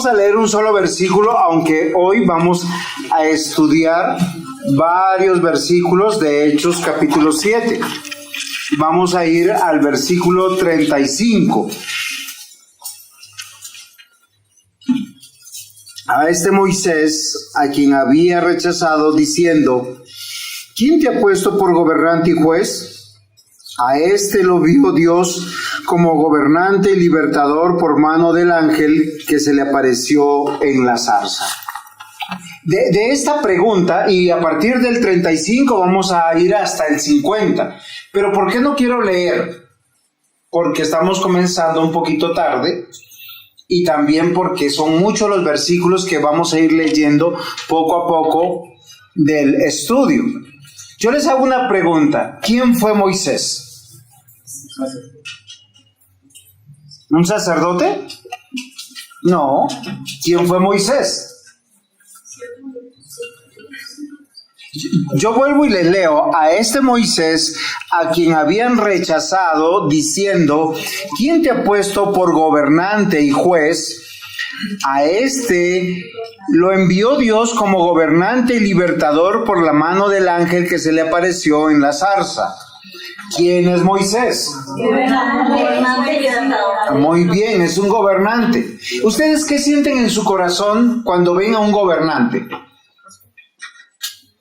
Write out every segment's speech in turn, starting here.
a leer un solo versículo, aunque hoy vamos a estudiar varios versículos de Hechos capítulo 7. Vamos a ir al versículo 35. A este Moisés, a quien había rechazado, diciendo: ¿quién te ha puesto por gobernante y juez? A este lo vio Dios como gobernante y libertador por mano del ángel que se le apareció en la zarza. De esta pregunta, y a partir del 35 vamos a ir hasta el 50. Pero ¿por qué no quiero leer? Porque estamos comenzando un poquito tarde y también porque son muchos los versículos que vamos a ir leyendo poco a poco del estudio. Yo les hago una pregunta. ¿Quién fue Moisés? ¿Un sacerdote? No. ¿Quién fue Moisés? Yo vuelvo y les leo: a este Moisés, a quien habían rechazado, diciendo: ¿quién te ha puesto por gobernante y juez? A este lo envió Dios como gobernante y libertador por la mano del ángel que se le apareció en la zarza. ¿Quién es Moisés? Muy bien, es un gobernante. ¿Ustedes qué sienten en su corazón cuando ven a un gobernante?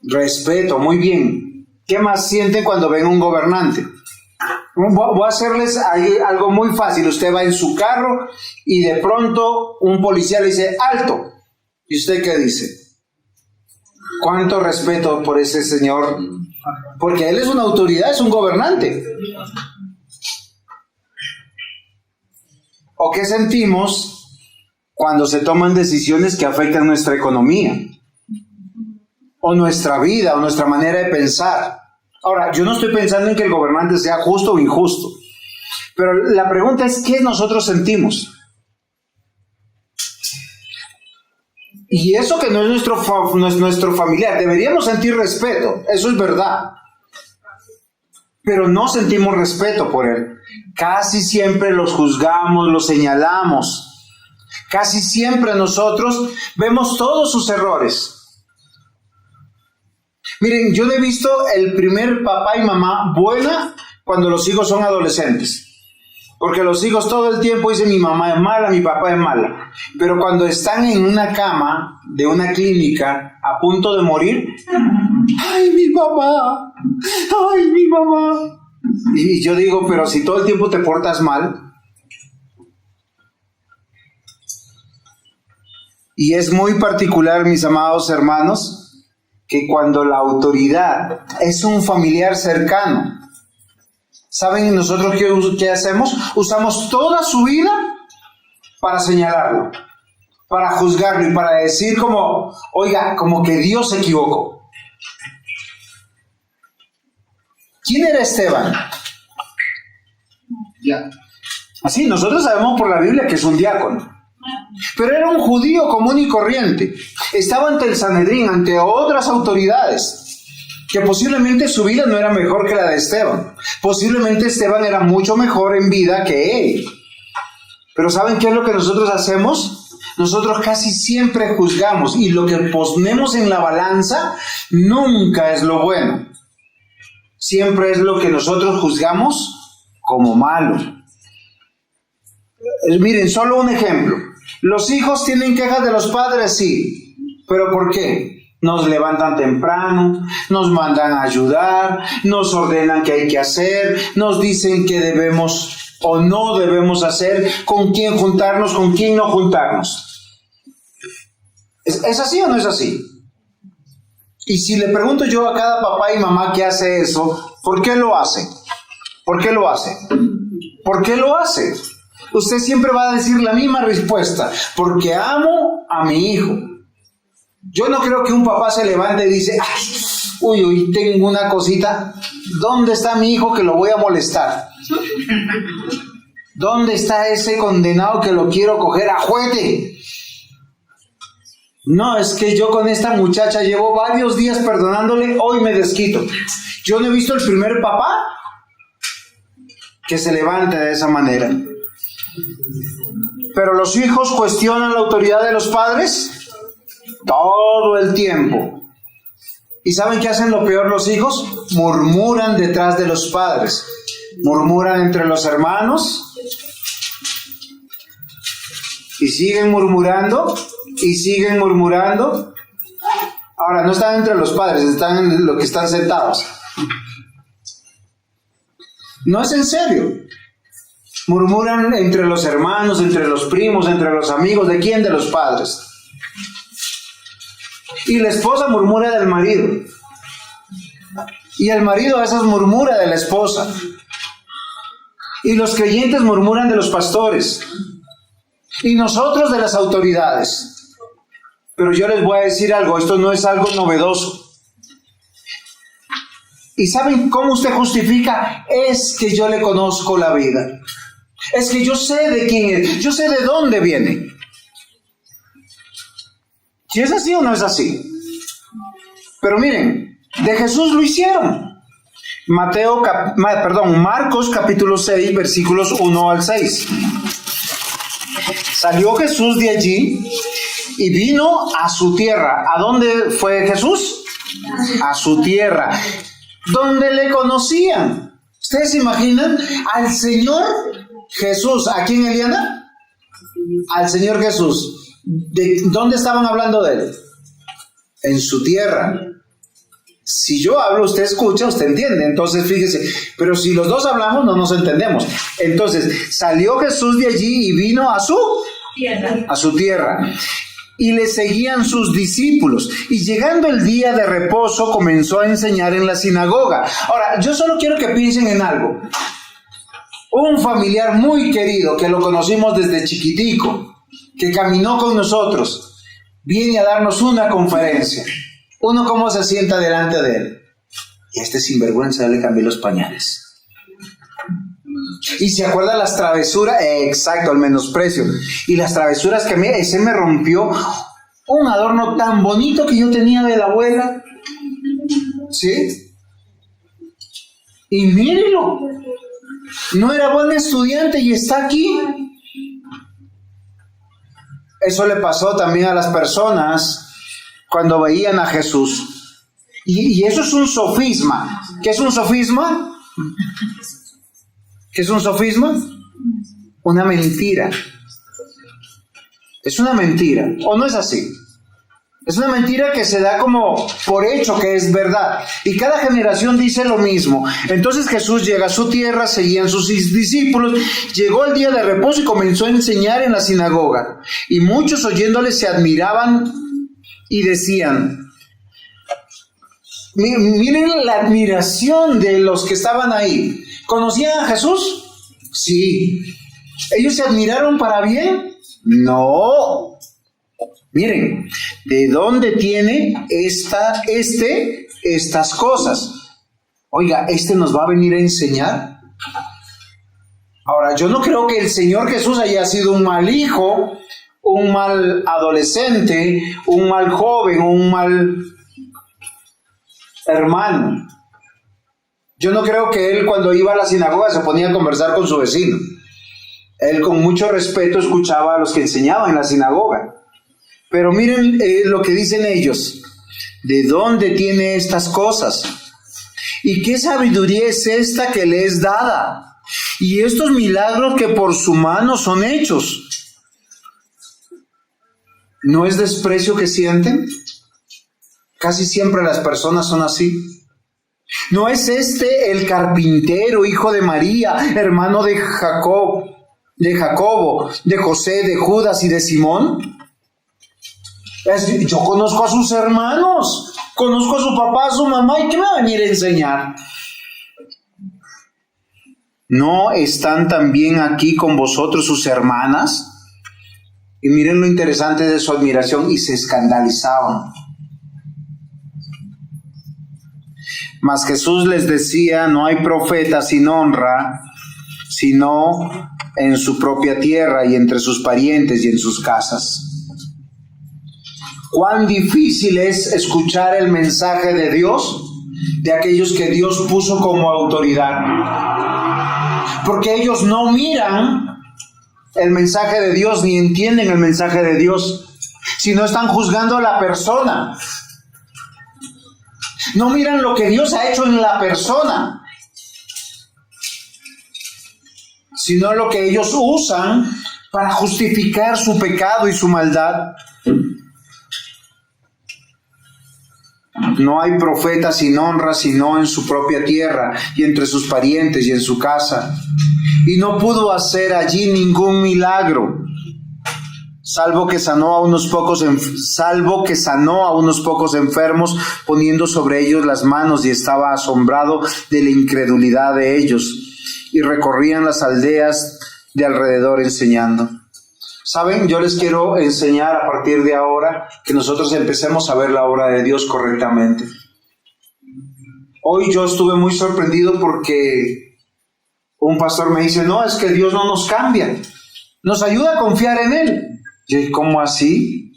Respeto, muy bien. ¿Qué más sienten cuando ven a un gobernante? Voy a hacerles algo muy fácil. Usted va en su carro y de pronto un policía le dice: ¡alto! ¿Y usted qué dice? ¿Cuánto respeto por ese señor? Porque él es una autoridad, es un gobernante. ¿O qué sentimos cuando se toman decisiones que afectan nuestra economía? O nuestra vida, o nuestra manera de pensar. Ahora, yo no estoy pensando en que el gobernante sea justo o injusto, pero la pregunta es: ¿qué nosotros sentimos? Y eso que no es nuestro familiar, deberíamos sentir respeto, eso es verdad, pero no sentimos respeto por él. Casi siempre los juzgamos, los señalamos, casi siempre nosotros vemos todos sus errores. Miren, yo he visto el primer papá y mamá buena cuando los hijos son adolescentes. Porque los hijos todo el tiempo dicen: mi mamá es mala, mi papá es mala. Pero cuando están en una cama de una clínica a punto de morir, ¡ay, mi mamá! ¡Ay, mi mamá! Y yo digo: pero si todo el tiempo te portas mal. Y es muy particular, mis amados hermanos, que cuando la autoridad es un familiar cercano, ¿saben nosotros qué hacemos? Usamos toda su vida para señalarlo, para juzgarlo y para decir como: oiga, como que Dios se equivocó. ¿Quién era Esteban? Ya. Así, nosotros sabemos por la Biblia que es un diácono. Pero era un judío común y corriente. Estaba ante el Sanedrín, ante otras autoridades, que posiblemente su vida no era mejor que la de Esteban. Posiblemente Esteban era mucho mejor en vida que él. Pero ¿saben qué es lo que nosotros hacemos? Nosotros casi siempre juzgamos, y lo que ponemos en la balanza nunca es lo bueno. Siempre es lo que nosotros juzgamos como malo. Miren, solo un ejemplo. Los hijos tienen quejas de los padres, sí. ¿Pero por qué? Nos levantan temprano, nos mandan a ayudar, nos ordenan qué hay que hacer, nos dicen qué debemos o no debemos hacer, con quién juntarnos, con quién no juntarnos. ¿Es así o no es así? Y si le pregunto yo a cada papá y mamá que hace eso, ¿por qué lo hace? ¿Por qué lo hace? ¿Por qué lo hace? Usted siempre va a decir la misma respuesta: porque amo a mi hijo. Yo no creo que un papá se levante y dice: ay, uy, tengo una cosita. ¿Dónde está mi hijo que lo voy a molestar? ¿Dónde está ese condenado que lo quiero coger a juguete? No, es que yo con esta muchacha llevo varios días perdonándole, hoy me desquito. Yo no he visto el primer papá que se levante de esa manera. Pero los hijos cuestionan la autoridad de los padres todo el tiempo. ¿Y saben qué hacen lo peor los hijos? Murmuran detrás de los padres. Murmuran entre los hermanos. Y siguen murmurando. Y siguen murmurando. Ahora, no están entre los padres, están en los que están sentados. No es en serio. Murmuran entre los hermanos, entre los primos, entre los amigos. ¿De quién? De los padres. Y la esposa murmura del marido. Y el marido a veces murmura de la esposa. Y los creyentes murmuran de los pastores. Y nosotros de las autoridades. Pero yo les voy a decir algo, esto no es algo novedoso. ¿Y saben cómo usted justifica? Es que yo le conozco la vida. Es que yo sé de quién es, yo sé de dónde viene. ¿Si es así o no es así? Pero miren, de Jesús lo hicieron. Marcos capítulo 6, versículos 1 al 6. Salió Jesús de allí y vino a su tierra. ¿A dónde fue Jesús? A su tierra, donde le conocían. ¿Ustedes se imaginan al Señor Jesús? ¿A quién, Eliana? Al Señor Jesús. ¿De dónde estaban hablando de él? En su tierra. Si yo hablo, usted escucha, usted entiende. Entonces, fíjese, pero si los dos hablamos, no nos entendemos. Entonces, salió Jesús de allí y vino a su tierra. Y le seguían sus discípulos. Y llegando el día de reposo, comenzó a enseñar en la sinagoga. Ahora, yo solo quiero que piensen en algo. Un familiar muy querido, que lo conocimos desde chiquitico, que caminó con nosotros, viene a darnos una conferencia. Uno, ¿cómo se sienta delante de él? Y este sinvergüenza le cambió los pañales. Y se acuerda las travesuras, exacto, el menosprecio. Y las travesuras que ese me rompió un adorno tan bonito que yo tenía de la abuela. ¿Sí? Y mírenlo. No era buen estudiante y está aquí. Eso le pasó también a las personas cuando veían a Jesús. Y eso es un sofisma. ¿Qué es un sofisma? ¿Qué es un sofisma? Una mentira. Es una mentira. ¿O no es así? Es una mentira que se da como por hecho que es verdad. Y cada generación dice lo mismo. Entonces Jesús llega a su tierra, seguían sus discípulos. Llegó el día de reposo y comenzó a enseñar en la sinagoga. Y muchos oyéndole se admiraban y decían... Miren la admiración de los que estaban ahí. ¿Conocían a Jesús? Sí. ¿Ellos se admiraron para bien? No. Miren, ¿de dónde tiene estas cosas? Oiga, nos va a venir a enseñar. Ahora, yo no creo que el Señor Jesús haya sido un mal hijo, un mal adolescente, un mal joven, un mal hermano. Yo no creo que él, cuando iba a la sinagoga, se ponía a conversar con su vecino. Él con mucho respeto escuchaba a los que enseñaban en la sinagoga. Pero miren lo que dicen ellos. ¿De dónde tiene estas cosas? ¿Y qué sabiduría es esta que le es dada? Y estos milagros que por su mano son hechos. ¿No es desprecio que sienten? Casi siempre las personas son así. ¿No es el carpintero, hijo de María, hermano de Jacobo, de José, de Judas y de Simón? Yo conozco a sus hermanos, conozco a su papá, a su mamá, ¿y qué me va a venir a enseñar? ¿No están también aquí con vosotros sus hermanas? Y miren lo interesante de su admiración, y se escandalizaban. Mas Jesús les decía, no hay profeta sin honra, sino en su propia tierra y entre sus parientes y en sus casas. Cuán difícil es escuchar el mensaje de Dios, de aquellos que Dios puso como autoridad. Porque ellos no miran el mensaje de Dios, ni entienden el mensaje de Dios, sino están juzgando a la persona. No miran lo que Dios ha hecho en la persona, sino lo que ellos usan para justificar su pecado y su maldad. No hay profeta sin honra, sino en su propia tierra y entre sus parientes y en su casa. Y no pudo hacer allí ningún milagro, salvo que sanó a unos pocos enfermos, poniendo sobre ellos las manos, y estaba asombrado de la incredulidad de ellos. Y recorrían las aldeas de alrededor enseñando. ¿Saben? Yo les quiero enseñar a partir de ahora que nosotros empecemos a ver la obra de Dios correctamente. Hoy yo estuve muy sorprendido porque un pastor me dice, no, es que Dios no nos cambia, nos ayuda a confiar en Él. Yo dije, ¿cómo así?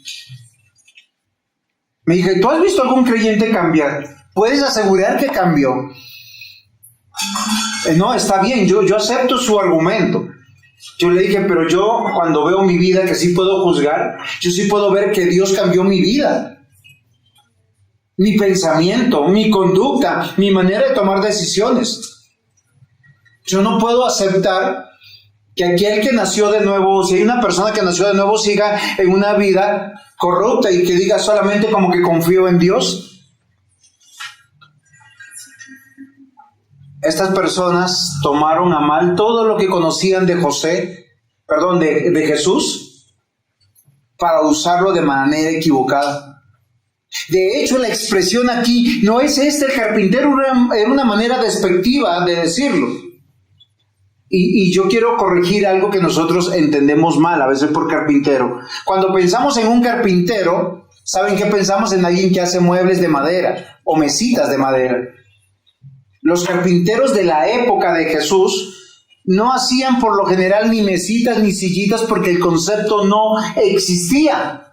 Me dije, ¿tú has visto algún creyente cambiar? ¿Puedes asegurar que cambió? No, está bien, yo acepto su argumento. Yo le dije, pero yo cuando veo mi vida, que sí puedo juzgar, yo sí puedo ver que Dios cambió mi vida, mi pensamiento, mi conducta, mi manera de tomar decisiones. Yo no puedo aceptar que aquel que nació de nuevo, si hay una persona que nació de nuevo, siga en una vida corrupta y que diga solamente como que confío en Dios. Estas personas tomaron a mal todo lo que conocían de de Jesús, para usarlo de manera equivocada. De hecho, la expresión aquí no es el carpintero, era una manera despectiva de decirlo. Y yo quiero corregir algo que nosotros entendemos mal a veces por carpintero. Cuando pensamos en un carpintero, ¿saben qué pensamos? En alguien que hace muebles de madera o mesitas de madera. Los carpinteros de la época de Jesús no hacían por lo general ni mesitas ni sillitas porque el concepto no existía.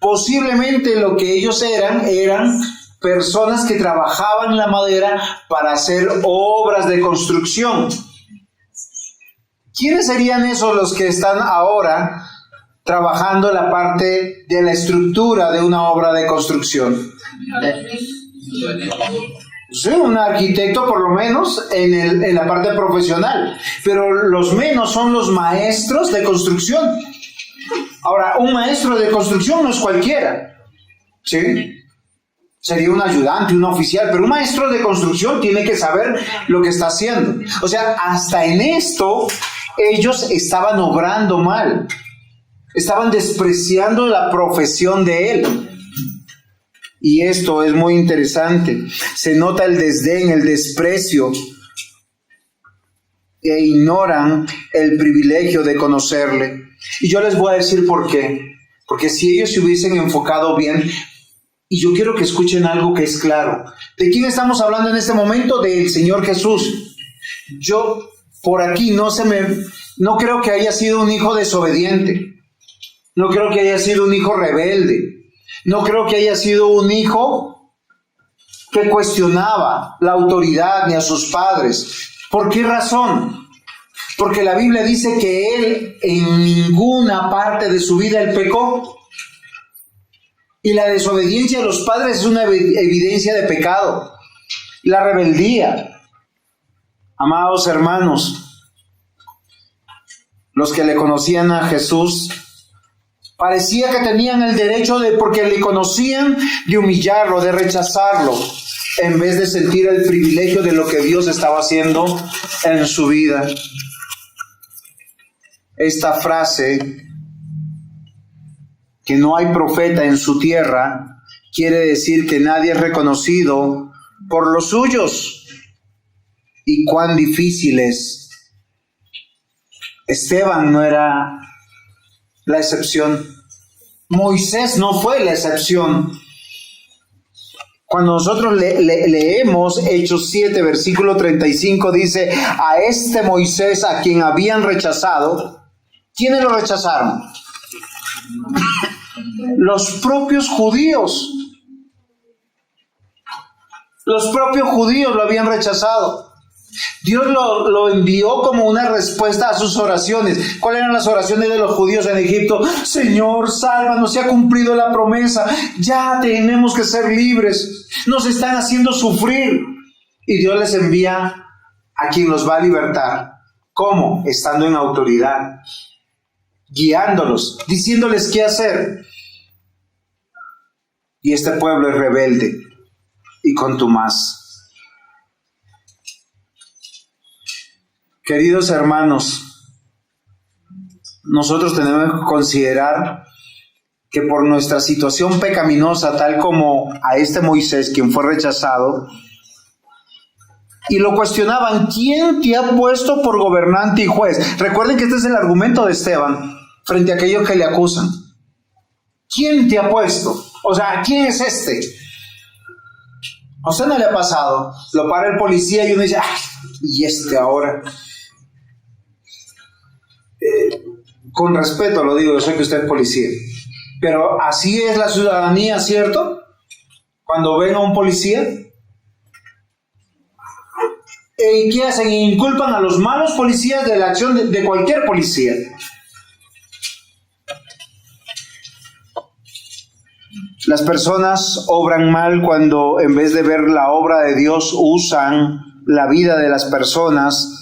Posiblemente lo que ellos eran personas que trabajaban la madera para hacer obras de construcción. ¿Quiénes serían esos los que están ahora trabajando la parte de la estructura de una obra de construcción? Sí, un arquitecto por lo menos en la parte profesional, pero los menos son los maestros de construcción. Ahora, un maestro de construcción no es cualquiera, ¿sí? Sería un ayudante, un oficial, pero un maestro de construcción tiene que saber lo que está haciendo. O sea, hasta en esto ellos estaban obrando mal, estaban despreciando la profesión de él. Y esto es muy interesante. Se nota el desdén, el desprecio, e ignoran el privilegio de conocerle. Y yo les voy a decir por qué. Porque si ellos se hubiesen enfocado bien, y yo quiero que escuchen algo que es claro. ¿De quién estamos hablando en este momento? Del Señor Jesús. Yo por aquí no creo que haya sido un hijo desobediente. No creo que haya sido un hijo rebelde. No creo que haya sido un hijo que cuestionaba la autoridad ni a sus padres. ¿Por qué razón? Porque la Biblia dice que él en ninguna parte de su vida él pecó. Y la desobediencia de los padres es una evidencia de pecado. La rebeldía. Amados hermanos, los que le conocían a Jesús parecía que tenían el derecho porque le conocían, de humillarlo, de rechazarlo, en vez de sentir el privilegio de lo que Dios estaba haciendo en su vida. Esta frase, que no hay profeta en su tierra, quiere decir que nadie es reconocido por los suyos. Y cuán difícil es. Esteban no era la excepción. Moisés no fue la excepción. Cuando nosotros leemos Hechos 7, versículo 35, dice, a este Moisés a quien habían rechazado, ¿quiénes lo rechazaron? Los propios judíos. Los propios judíos lo habían rechazado. Dios lo envió como una respuesta a sus oraciones. ¿Cuáles eran las oraciones de los judíos en Egipto? Señor, sálvanos, se ha cumplido la promesa, ya tenemos que ser libres, nos están haciendo sufrir. Y Dios les envía a quien los va a libertar. ¿Cómo? Estando en autoridad, guiándolos, diciéndoles qué hacer. Y este pueblo es rebelde y contumaz. Queridos hermanos, nosotros tenemos que considerar que por nuestra situación pecaminosa, tal como a este Moisés, quien fue rechazado, y lo cuestionaban, ¿quién te ha puesto por gobernante y juez? Recuerden que este es el argumento de Esteban frente a aquellos que le acusan. ¿Quién te ha puesto? O sea, ¿quién es este? ¿A usted no le ha pasado? Lo para el policía y uno dice, ¡ay! ¿Y este ahora? Con respeto lo digo, yo sé que usted es policía, pero así es la ciudadanía, ¿cierto? Cuando ven a un policía, ¿y qué hacen? Inculpan a los malos policías de la acción de cualquier policía. Las personas obran mal cuando en vez de ver la obra de Dios usan la vida de las personas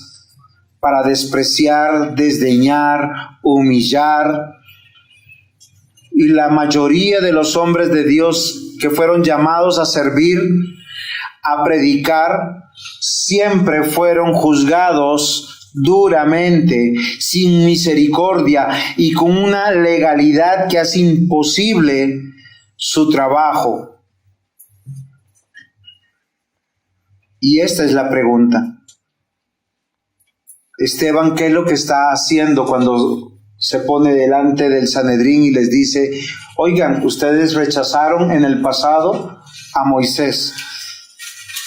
para despreciar, desdeñar, humillar. Y la mayoría de los hombres de Dios que fueron llamados a servir, a predicar, siempre fueron juzgados duramente, sin misericordia y con una legalidad que hace imposible su trabajo. Y esta es la pregunta. Esteban, ¿qué es lo que está haciendo cuando se pone delante del Sanedrín y les dice, oigan, ustedes rechazaron en el pasado a Moisés,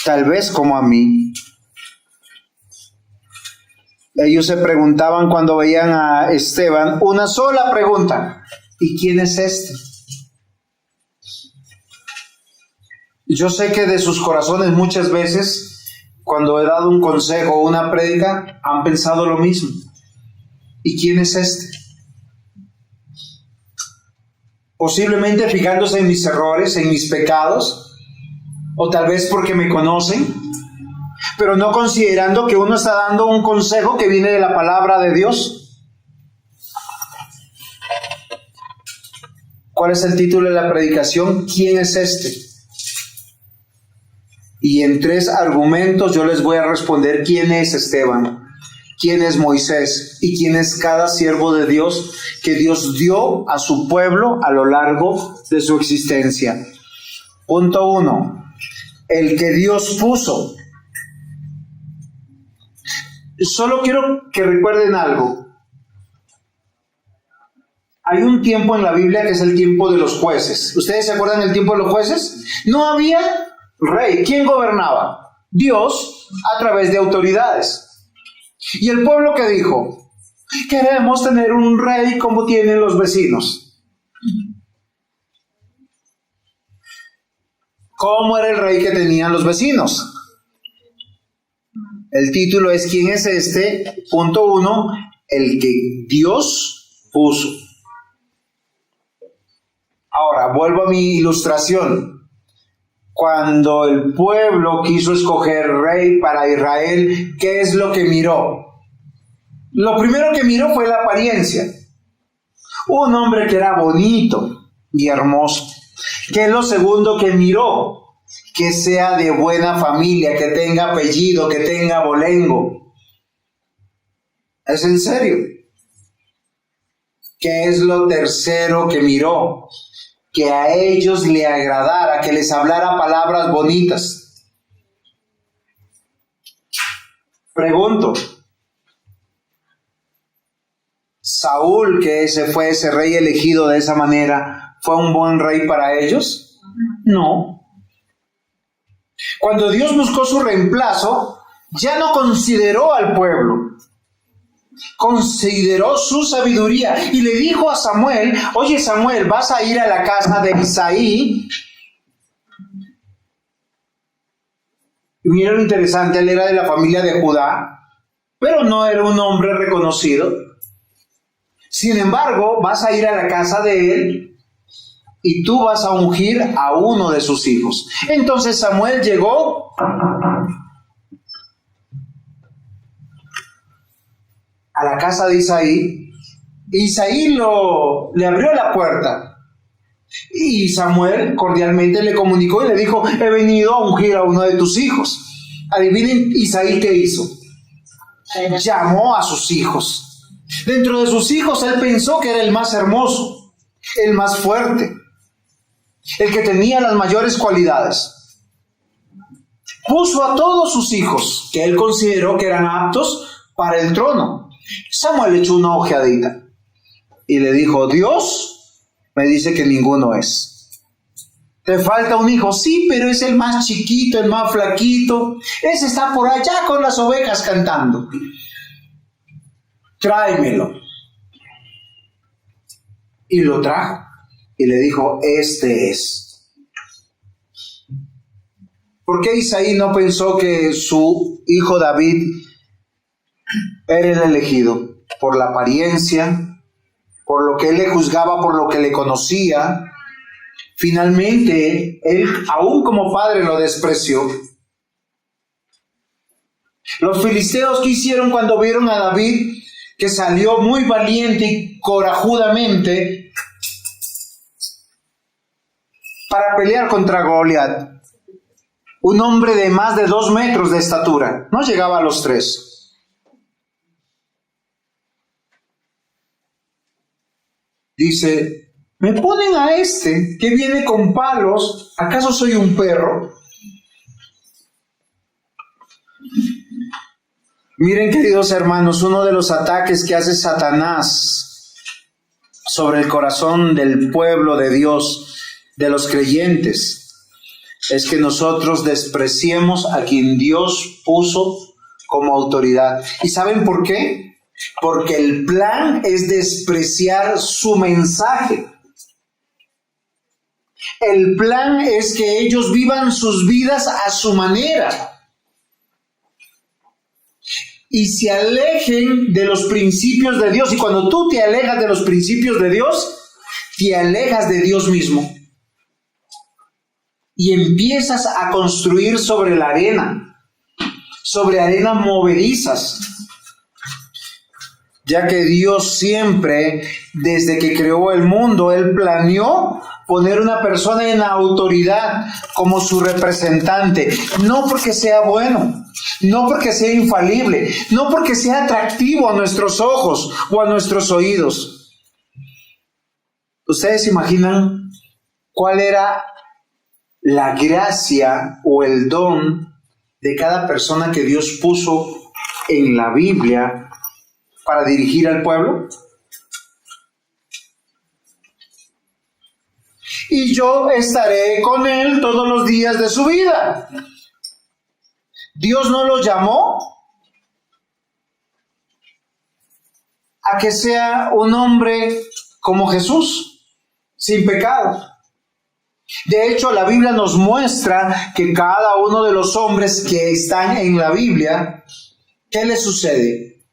tal vez como a mí? Ellos se preguntaban cuando veían a Esteban una sola pregunta, ¿y quién es este? Yo sé que de sus corazones muchas veces, cuando he dado un consejo o una prédica, han pensado lo mismo. ¿Y quién es este? Posiblemente fijándose en mis errores, en mis pecados, o tal vez porque me conocen, pero no considerando que uno está dando un consejo que viene de la palabra de Dios. ¿Cuál es el título de la predicación? ¿Quién es este? Y en 3 argumentos yo les voy a responder quién es Esteban, quién es Moisés y quién es cada siervo de Dios que Dios dio a su pueblo a lo largo de su existencia. Punto 1. El que Dios puso. Solo quiero que recuerden algo. Hay un tiempo en la Biblia que es el tiempo de los jueces. ¿Ustedes se acuerdan del tiempo de los jueces? No había rey. ¿Quién gobernaba? Dios a través de autoridades. ¿Y el pueblo qué dijo? Queremos tener un rey como tienen los vecinos. ¿Cómo era el rey que tenían los vecinos? El título es ¿quién es este? Punto 1. El que Dios puso. Ahora, vuelvo a mi ilustración. Cuando el pueblo quiso escoger rey para Israel, ¿qué es lo que miró? Lo primero que miró fue la apariencia. Un hombre que era bonito y hermoso. ¿Qué es lo segundo que miró? Que sea de buena familia, que tenga apellido, que tenga abolengo. ¿Es en serio? ¿Qué es lo tercero que miró? Que a ellos le agradara, que les hablara palabras bonitas. Pregunto, ¿Saúl, que ese fue ese rey elegido de esa manera, fue un buen rey para ellos? No. Cuando Dios buscó su reemplazo, ya no consideró al pueblo, consideró su sabiduría y le dijo a Samuel, oye Samuel, vas a ir a la casa de Isaí Y mira lo interesante, él era de la familia de Judá, pero no era un hombre reconocido. Sin embargo, vas a ir a la casa de él y tú vas a ungir a uno de sus hijos. Entonces Samuel llegó a la casa de Isaí. Isaí le abrió la puerta y Samuel cordialmente le comunicó y le dijo: he venido a ungir a uno de tus hijos. Adivinen Isaí qué hizo. Llamó a sus hijos. Dentro de sus hijos él pensó que era el más hermoso, el más fuerte, el que tenía las mayores cualidades. Puso a todos sus hijos que él consideró que eran aptos para el trono. Samuel echó una ojeadita y le dijo: Dios me dice que ninguno es. ¿Te falta un hijo? Sí, pero es el más chiquito, el más flaquito. Ese está por allá con las ovejas cantando. Tráemelo. Y lo trajo y le dijo: este es. ¿Por qué Isaí no pensó que su hijo David era el elegido? Por la apariencia, por lo que él le juzgaba, por lo que le conocía. Finalmente, él, aún como padre, lo despreció. Los filisteos, ¿qué hicieron cuando vieron a David, que salió muy valiente y corajudamente para pelear contra Goliat? Un hombre de más de 2 metros de estatura, no llegaba a los 3. Dice: me ponen a este que viene con palos, ¿acaso soy un perro? Miren, queridos hermanos, uno de los ataques que hace Satanás sobre el corazón del pueblo de Dios, de los creyentes, es que nosotros despreciemos a quien Dios puso como autoridad. ¿Y saben por qué? Porque el plan es despreciar su mensaje. El plan es que ellos vivan sus vidas a su manera y se alejen de los principios de Dios. Y cuando tú te alejas de los principios de Dios, te alejas de Dios mismo y empiezas a construir sobre la arena, sobre arenas movedizas, ya que Dios siempre, desde que creó el mundo, Él planeó poner una persona en autoridad como su representante, no porque sea bueno, no porque sea infalible, no porque sea atractivo a nuestros ojos o a nuestros oídos. ¿Ustedes se imaginan cuál era la gracia o el don de cada persona que Dios puso en la Biblia para dirigir al pueblo? Y yo estaré con él todos los días de su vida. Dios no lo llamó a que sea un hombre como Jesús, sin pecado. De hecho, la Biblia nos muestra que cada uno de los hombres que están en la Biblia, ¿qué les sucede?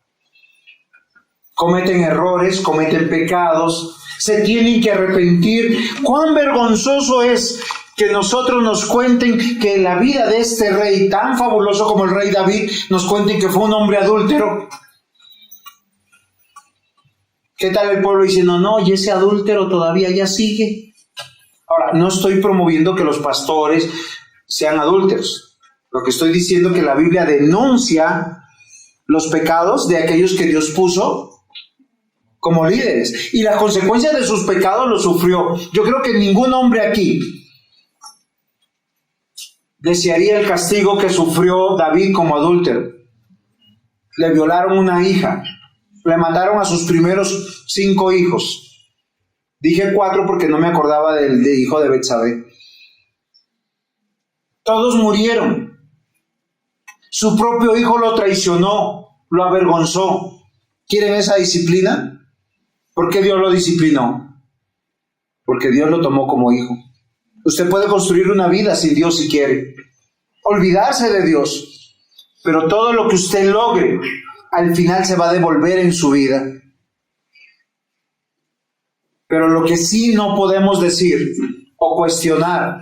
Cometen errores, cometen pecados, se tienen que arrepentir. Cuán vergonzoso es que nosotros nos cuenten que en la vida de este rey tan fabuloso como el rey David, nos cuenten que fue un hombre adúltero. ¿Qué tal el pueblo diciendo: no, y ese adúltero todavía ya sigue? Ahora, no estoy promoviendo que los pastores sean adúlteros. Lo que estoy diciendo es que la Biblia denuncia los pecados de aquellos que Dios puso como líderes, y las consecuencias de sus pecados los sufrió. Yo creo que ningún hombre aquí desearía el castigo que sufrió David como adúltero. Le violaron una hija, le mataron a sus primeros 5 hijos. Dije 4 porque no me acordaba del hijo de Betsabé. Todos murieron. Su propio hijo lo traicionó, lo avergonzó. ¿Quieren esa disciplina? ¿Por qué Dios lo disciplinó? Porque Dios lo tomó como hijo. Usted puede construir una vida sin Dios si quiere. olvidarse de Dios. Pero todo lo que usted logre, al final se va a devolver en su vida. Pero lo que sí no podemos decir o cuestionar,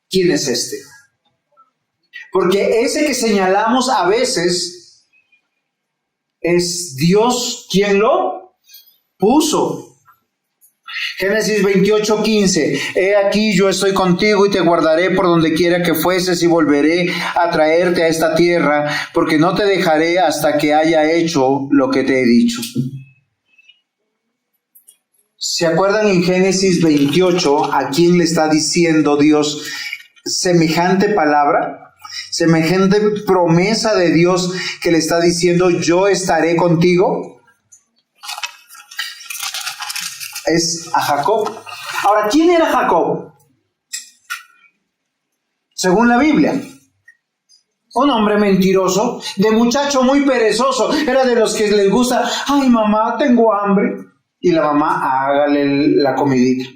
¿quién es este? Porque ese que señalamos a veces es Dios quien lo puso. Génesis 28:15. He aquí yo estoy contigo y te guardaré por donde quiera que fueses y volveré a traerte a esta tierra, porque no te dejaré hasta que haya hecho lo que te he dicho. ¿Se acuerdan en Génesis 28 a quién le está diciendo Dios semejante palabra? Semejante promesa de Dios que le está diciendo, yo estaré contigo. Es a Jacob. Ahora, ¿quién era Jacob? Según la Biblia, un hombre mentiroso, de muchacho muy perezoso, era de los que les gusta, ay mamá, tengo hambre, y la mamá, hágale la comidita.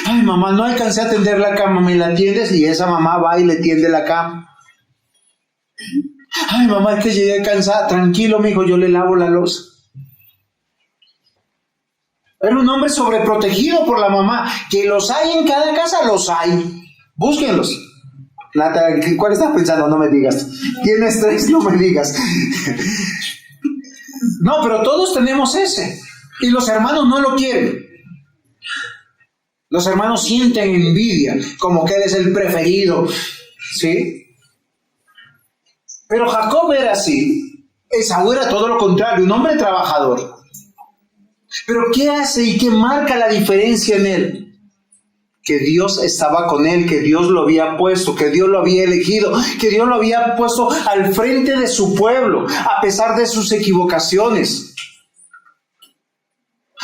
Ay mamá, no alcancé a tender la cama, ¿me la tiendes? Y esa mamá va y le tiende la cama. Ay mamá, es que llegué cansada, tranquilo mijo, yo le lavo la loza. Era un hombre sobreprotegido por la mamá, que los hay en cada casa, los hay. Búsquenlos. Nata, ¿cuál estás pensando? No me digas. ¿Tienes 3? No me digas. No, pero todos tenemos ese. Y los hermanos no lo quieren. Los hermanos sienten envidia, como que él es el preferido. ¿Sí? Pero Jacob era así. Esaú era todo lo contrario, un hombre trabajador. Pero ¿qué hace y qué marca la diferencia en él? Que Dios estaba con él, que Dios lo había puesto, que Dios lo había elegido, que Dios lo había puesto al frente de su pueblo, a pesar de sus equivocaciones.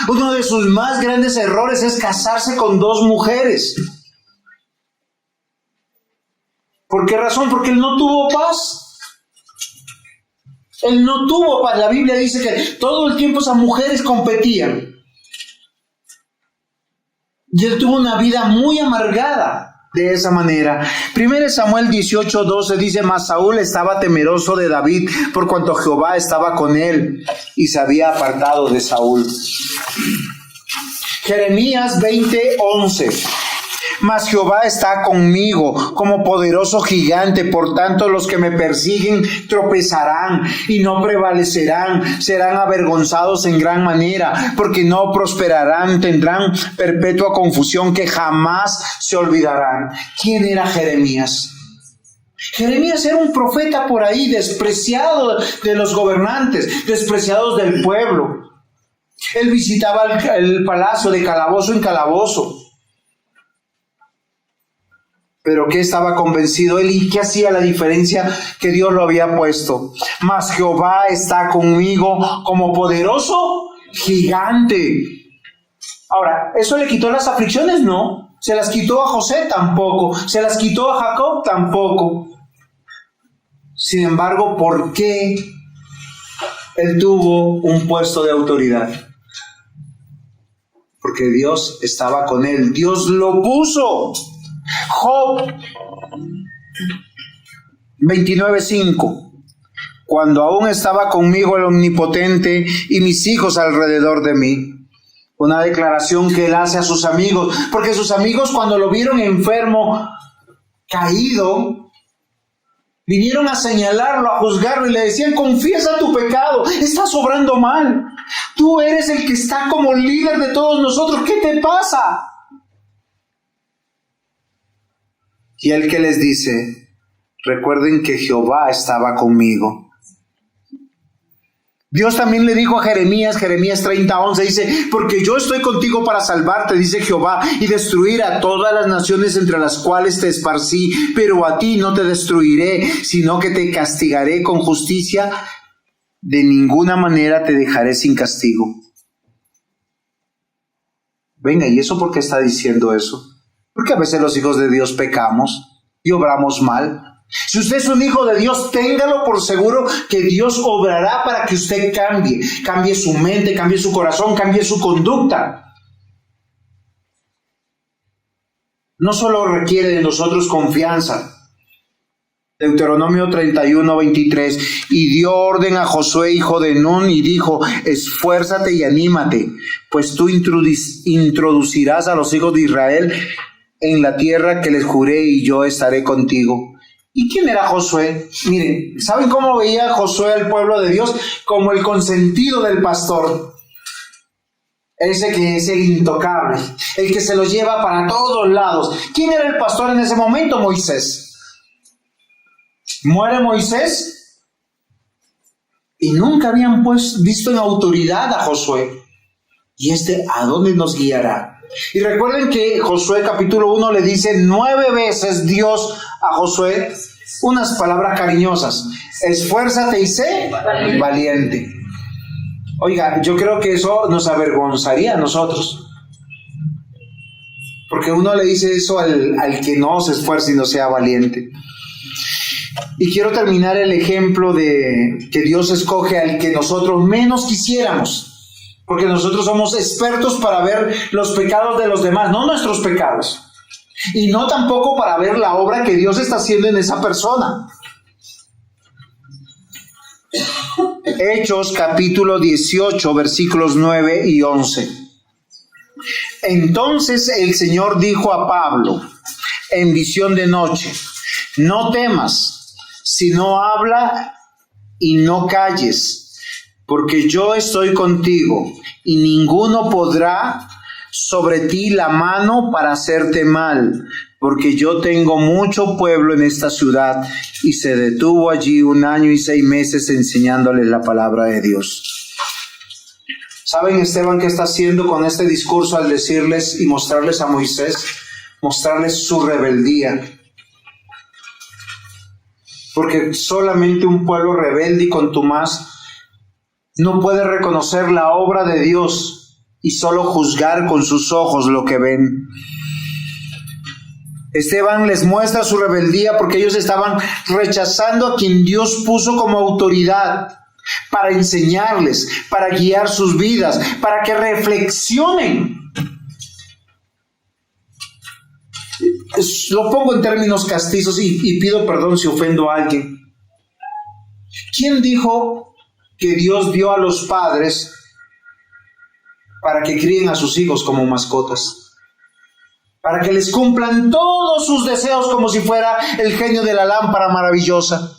Uno de sus más grandes errores es casarse con 2 mujeres. ¿Por qué razón? Porque él no tuvo paz. Él no tuvo paz. La Biblia dice que todo el tiempo esas mujeres competían. Y él tuvo una vida muy amargada de esa manera. 1 Samuel 18:12 dice, mas Saúl estaba temeroso de David, por cuanto Jehová estaba con él y se había apartado de Saúl. Jeremías 20:11. Mas Jehová está conmigo como poderoso gigante, por tanto los que me persiguen tropezarán y no prevalecerán, serán avergonzados en gran manera, porque no prosperarán, tendrán perpetua confusión que jamás se olvidarán. ¿Quién era Jeremías? Jeremías era un profeta por ahí, despreciado de los gobernantes, despreciados del pueblo. Él visitaba el palacio de calabozo en calabozo. Pero ¿qué estaba convencido él y qué hacía la diferencia? Que Dios lo había puesto. Mas Jehová está conmigo como poderoso gigante. Ahora, ¿eso le quitó las aflicciones? No. ¿Se las quitó a José? Tampoco. ¿Se las quitó a Jacob? Tampoco. Sin embargo, ¿por qué él tuvo un puesto de autoridad? Porque Dios estaba con él. Dios lo puso. Job 29:5. Cuando aún estaba conmigo el Omnipotente y mis hijos alrededor de mí. Una declaración que él hace a sus amigos, porque sus amigos cuando lo vieron enfermo, caído, vinieron a señalarlo, a juzgarlo y le decían, confiesa tu pecado, estás obrando mal, tú eres el que está como líder de todos nosotros, ¿qué te pasa? Y él que les dice, recuerden que Jehová estaba conmigo. Dios también le dijo a Jeremías 30:11, dice, porque yo estoy contigo para salvarte, dice Jehová, y destruir a todas las naciones entre las cuales te esparcí, pero a ti no te destruiré, sino que te castigaré con justicia, de ninguna manera te dejaré sin castigo. Venga, ¿y eso por qué está diciendo eso? Porque a veces los hijos de Dios pecamos y obramos mal. Si usted es un hijo de Dios, téngalo por seguro que Dios obrará para que usted cambie su mente, cambie su corazón, cambie su conducta. No solo requiere de nosotros confianza, Deuteronomio 31:23, y dio orden a Josué, hijo de Nun, y dijo: esfuérzate y anímate, pues tú introducirás a los hijos de Israel en la tierra que les juré, y yo estaré contigo. ¿Y quién era Josué? Miren, ¿saben cómo veía Josué al pueblo de Dios? Como el consentido del pastor. Ese que es el intocable, el que se lo lleva para todos lados. ¿Quién era el pastor en ese momento? Moisés. Muere Moisés y nunca habían visto en autoridad a Josué. ¿Y a dónde nos guiará? Y recuerden que Josué capítulo 1 le dice 9 veces Dios a Josué unas palabras cariñosas: esfuérzate y sé valiente. Oiga, yo creo que eso nos avergonzaría a nosotros, porque uno le dice eso al que no se esfuerce y no sea valiente. Y quiero terminar el ejemplo de que Dios escoge al que nosotros menos quisiéramos, porque nosotros somos expertos para ver los pecados de los demás, no nuestros pecados, y no tampoco para ver la obra que Dios está haciendo en esa persona. Hechos capítulo 18 versículos 9 y 11. Entonces el Señor dijo a Pablo en visión de noche: no temas, sino habla y no calles, porque yo estoy contigo, y ninguno podrá sobre ti la mano para hacerte mal, porque yo tengo mucho pueblo en esta ciudad. Y se detuvo allí 1 año y 6 meses enseñándoles la palabra de Dios. ¿Saben Esteban qué está haciendo con este discurso al decirles y mostrarles a Moisés? Mostrarles su rebeldía. Porque solamente un pueblo rebelde y contumaz no puede reconocer la obra de Dios y solo juzgar con sus ojos lo que ven. Esteban les muestra su rebeldía porque ellos estaban rechazando a quien Dios puso como autoridad para enseñarles, para guiar sus vidas, para que reflexionen. Lo pongo en términos castizos y pido perdón si ofendo a alguien. ¿Quién dijo que Dios dio a los padres para que críen a sus hijos como mascotas? Para que les cumplan todos sus deseos como si fuera el genio de la lámpara maravillosa.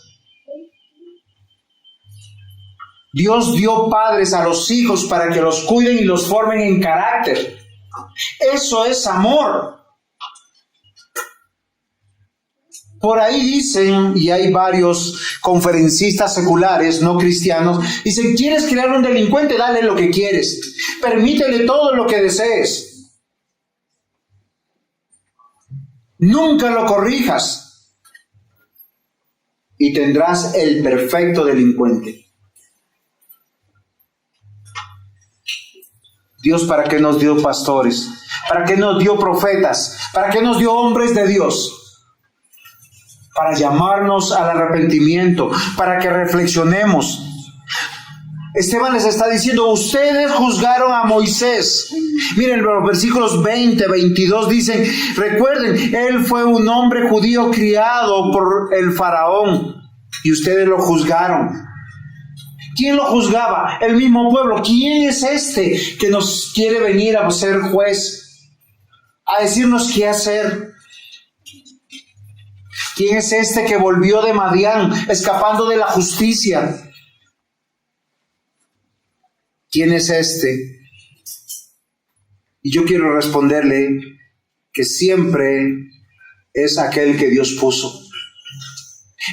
Dios dio padres a los hijos para que los cuiden y los formen en carácter. Eso es amor. Por ahí dicen, y hay varios conferencistas seculares, no cristianos, dicen: ¿quieres crear un delincuente? Dale lo que quieres. Permítele todo lo que desees. Nunca lo corrijas y tendrás el perfecto delincuente. Dios, ¿para qué nos dio pastores? ¿Para qué nos dio profetas? ¿Para qué nos dio hombres de Dios? Para llamarnos al arrepentimiento, para que reflexionemos. Esteban les está diciendo: ustedes juzgaron a Moisés. Miren, los versículos 20, 22 dicen: recuerden, él fue un hombre judío criado por el faraón y ustedes lo juzgaron. ¿Quién lo juzgaba? El mismo pueblo. ¿Quién es este que nos quiere venir a ser juez, a decirnos qué hacer? ¿Quién es este que volvió de Madián escapando de la justicia? ¿Quién es este? Y yo quiero responderle que siempre es aquel que Dios puso.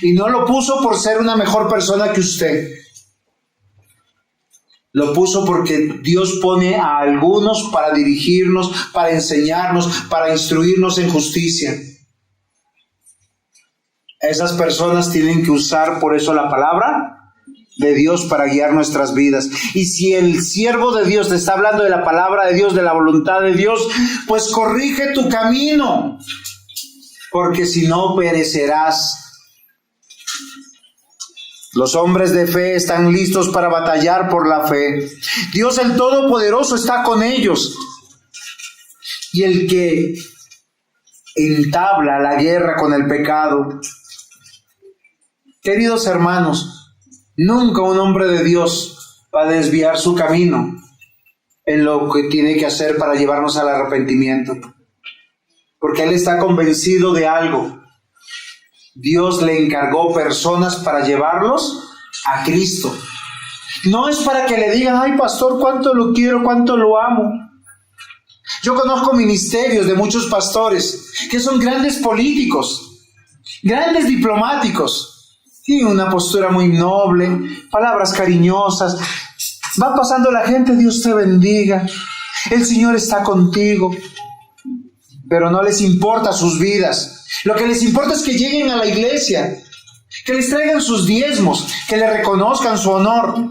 Y no lo puso por ser una mejor persona que usted. Lo puso porque Dios pone a algunos para dirigirnos, para enseñarnos, para instruirnos en justicia. Esas personas tienen que usar por eso la palabra de Dios para guiar nuestras vidas. Y si el siervo de Dios te está hablando de la palabra de Dios, de la voluntad de Dios, pues corrige tu camino, porque si no perecerás. Los hombres de fe están listos para batallar por la fe. Dios el Todopoderoso está con ellos. Y el que entabla la guerra con el pecado Queridos hermanos, nunca un hombre de Dios va a desviar su camino en lo que tiene que hacer para llevarnos al arrepentimiento, porque él está convencido de algo. Dios le encargó personas para llevarlos a Cristo. No es para que le digan, ay pastor, cuánto lo quiero, cuánto lo amo. Yo conozco ministerios de muchos pastores que son grandes políticos, grandes diplomáticos. Tienen una postura muy noble, palabras cariñosas. Va pasando la gente, Dios te bendiga, el Señor está contigo. Pero no les importa sus vidas. Lo que les importa es que lleguen a la iglesia, que les traigan sus diezmos, que le reconozcan su honor.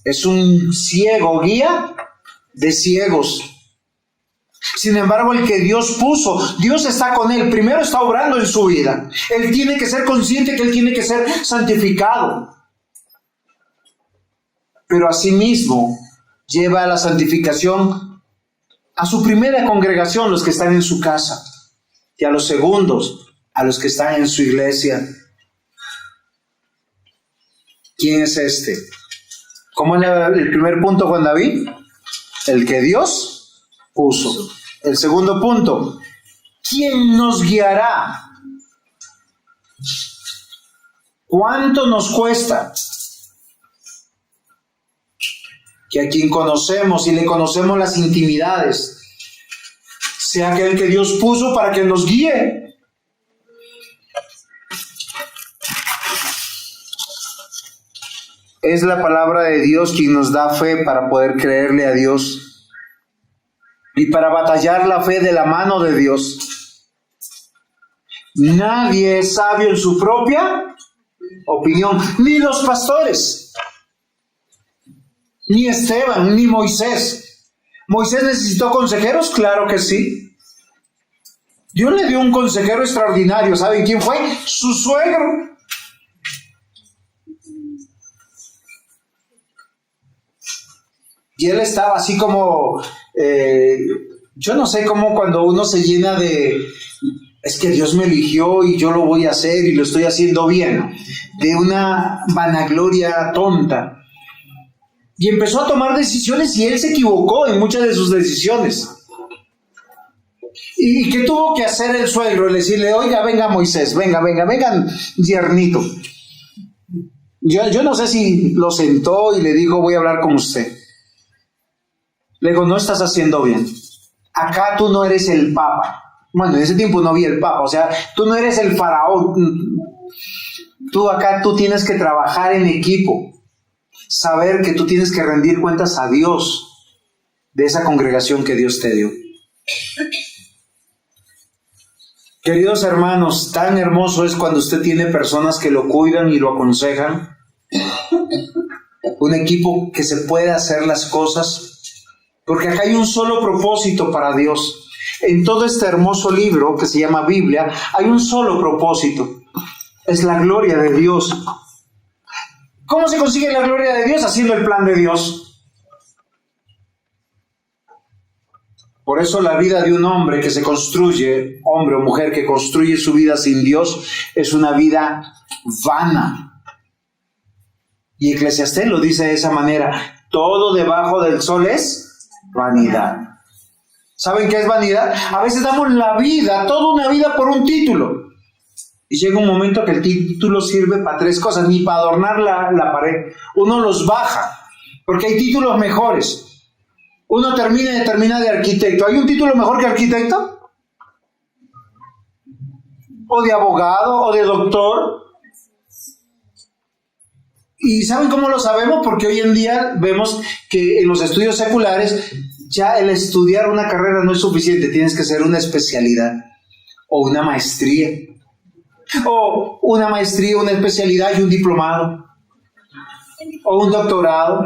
Es un ciego guía de ciegos. Sin embargo, el que Dios puso, Dios está con él. Primero está obrando en su vida. Él tiene que ser consciente que él tiene que ser santificado. Pero asimismo lleva a la santificación a su primera congregación, los que están en su casa, y a los segundos, a los que están en su iglesia. ¿Quién es este? ¿Cómo es el primer punto, Juan David? El que Dios puso. El segundo punto, ¿quién nos guiará? ¿Cuánto nos cuesta? Que a quien conocemos y le conocemos las intimidades, sea aquel que Dios puso para que nos guíe. Es la palabra de Dios quien nos da fe para poder creerle a Dios y para batallar la fe de la mano de Dios. Nadie es sabio en su propia opinión, ni los pastores, ni Esteban, ni Moisés. ¿Moisés necesitó consejeros? Claro que sí. Dios le dio un consejero extraordinario. ¿Saben quién fue? Su suegro. Y él estaba así como, yo no sé cómo cuando uno se llena de, es que Dios me eligió y yo lo voy a hacer y lo estoy haciendo bien, de una vanagloria tonta. Y empezó a tomar decisiones y él se equivocó en muchas de sus decisiones. ¿Y qué tuvo que hacer el suegro? Decirle, oiga, venga Moisés, vengan, yernito. Yo no sé si lo sentó y le dijo, voy a hablar con usted. Le digo, no estás haciendo bien. Acá tú no eres el papa. Bueno, en ese tiempo no había el papa, o sea, tú no eres el faraón. Tú tienes que trabajar en equipo. Saber que tú tienes que rendir cuentas a Dios de esa congregación que Dios te dio. Queridos hermanos, tan hermoso es cuando usted tiene personas que lo cuidan y lo aconsejan. Un equipo que se puede hacer las cosas, porque acá hay un solo propósito para Dios. En todo este hermoso libro que se llama Biblia, hay un solo propósito. Es la gloria de Dios. ¿Cómo se consigue la gloria de Dios? Haciendo el plan de Dios. Por eso la vida de un hombre que se construye, hombre o mujer que construye su vida sin Dios, es una vida vana. Y Eclesiastés lo dice de esa manera, todo debajo del sol es vanidad. ¿Saben qué es vanidad? A veces damos la vida, toda una vida por un título. Y llega un momento que el título sirve para tres cosas, ni para adornar la pared. Uno los baja, porque hay títulos mejores. Uno termina de arquitecto. ¿Hay un título mejor que arquitecto? ¿O de abogado? ¿O de doctor? ¿Y saben cómo lo sabemos? Porque hoy en día vemos que en los estudios seculares ya el estudiar una carrera no es suficiente. Tienes que hacer una especialidad o una maestría. O una maestría, una especialidad y un diplomado. O un doctorado.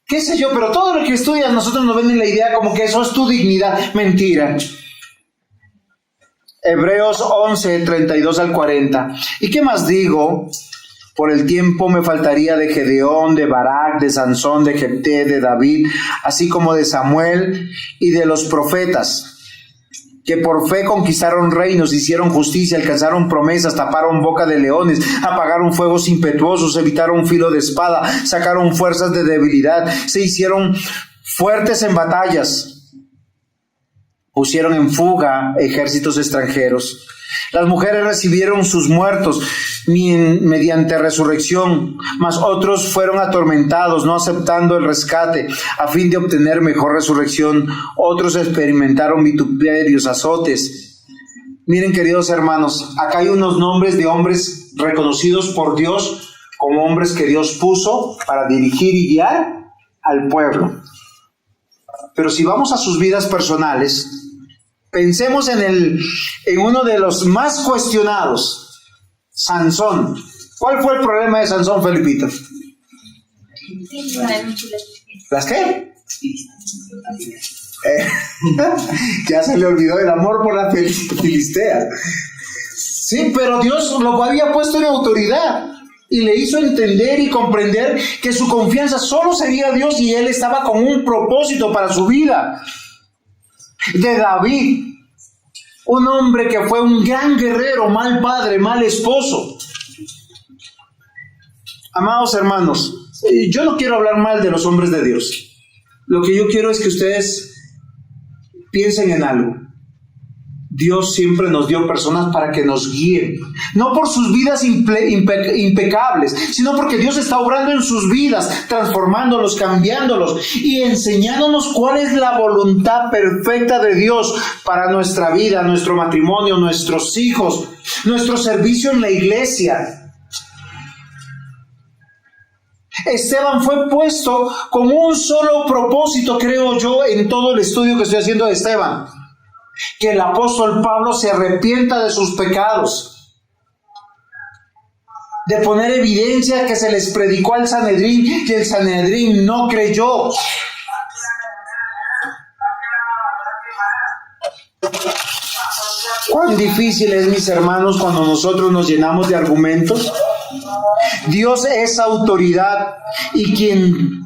Qué sé yo, pero todo lo que estudias nosotros nos venden la idea como que eso es tu dignidad. Mentira. Hebreos 11, 32 al 40. ¿Y qué más digo? Por el tiempo me faltaría de Gedeón, de Barak, de Sansón, de Jefté, de David, así como de Samuel y de los profetas. que por fe conquistaron reinos, hicieron justicia, alcanzaron promesas, taparon boca de leones, apagaron fuegos impetuosos, evitaron filo de espada, sacaron fuerzas de debilidad, se hicieron fuertes en batallas, pusieron en fuga ejércitos extranjeros. Las mujeres recibieron sus muertos mediante resurrección, mas otros fueron atormentados, no aceptando el rescate, a fin de obtener mejor resurrección. Otros experimentaron vituperios, azotes. Miren, queridos hermanos, acá hay unos nombres de hombres reconocidos por Dios como hombres que Dios puso para dirigir y guiar al pueblo. Pero si vamos a sus vidas personales, pensemos en uno de los más cuestionados, Sansón. ¿Cuál fue el problema de Sansón, Felipito? ¿Las qué? Ya se le olvidó el amor por la filistea. Sí, pero Dios lo había puesto en autoridad y le hizo entender y comprender que su confianza solo sería Dios y él estaba con un propósito para su vida. De David, un hombre que fue un gran guerrero, mal padre, mal esposo. Amados hermanos, yo no quiero hablar mal de los hombres de Dios. Lo que yo quiero es que ustedes piensen en algo. Dios siempre nos dio personas para que nos guíen, no por sus vidas impecables, sino porque Dios está obrando en sus vidas, transformándolos, cambiándolos y enseñándonos cuál es la voluntad perfecta de Dios para nuestra vida, nuestro matrimonio, nuestros hijos, nuestro servicio en la iglesia. Esteban fue puesto con un solo propósito, creo yo, en todo el estudio que estoy haciendo de Esteban: que el apóstol Pablo se arrepienta de sus pecados, de poner evidencia que se les predicó al Sanedrín y el Sanedrín no creyó. Cuán difícil es, mis hermanos, cuando nosotros nos llenamos de argumentos. Dios es autoridad y quien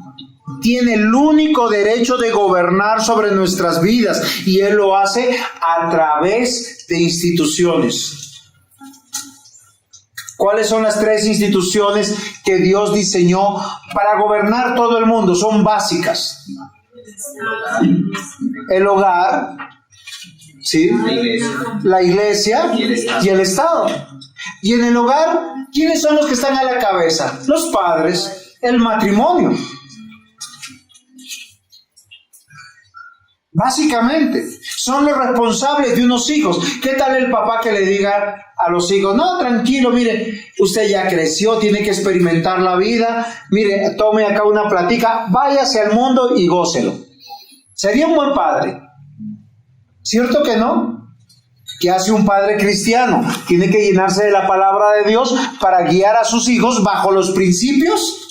tiene el único derecho de gobernar sobre nuestras vidas, y Él lo hace a través de instituciones. ¿Cuáles son las 3 instituciones que Dios diseñó para gobernar todo el mundo? Son básicas. El hogar, ¿sí? La iglesia y el Estado. Y en el hogar, ¿quiénes son los que están a la cabeza? Los padres, el matrimonio. Básicamente, son los responsables de unos hijos. ¿Qué tal el papá que le diga a los hijos: no, tranquilo, mire, usted ya creció, tiene que experimentar la vida, mire, tome acá una platica, váyase al mundo y gócelo? Sería un buen padre, ¿cierto que no? ¿Qué hace un padre cristiano? Tiene que llenarse de la palabra de Dios para guiar a sus hijos bajo los principios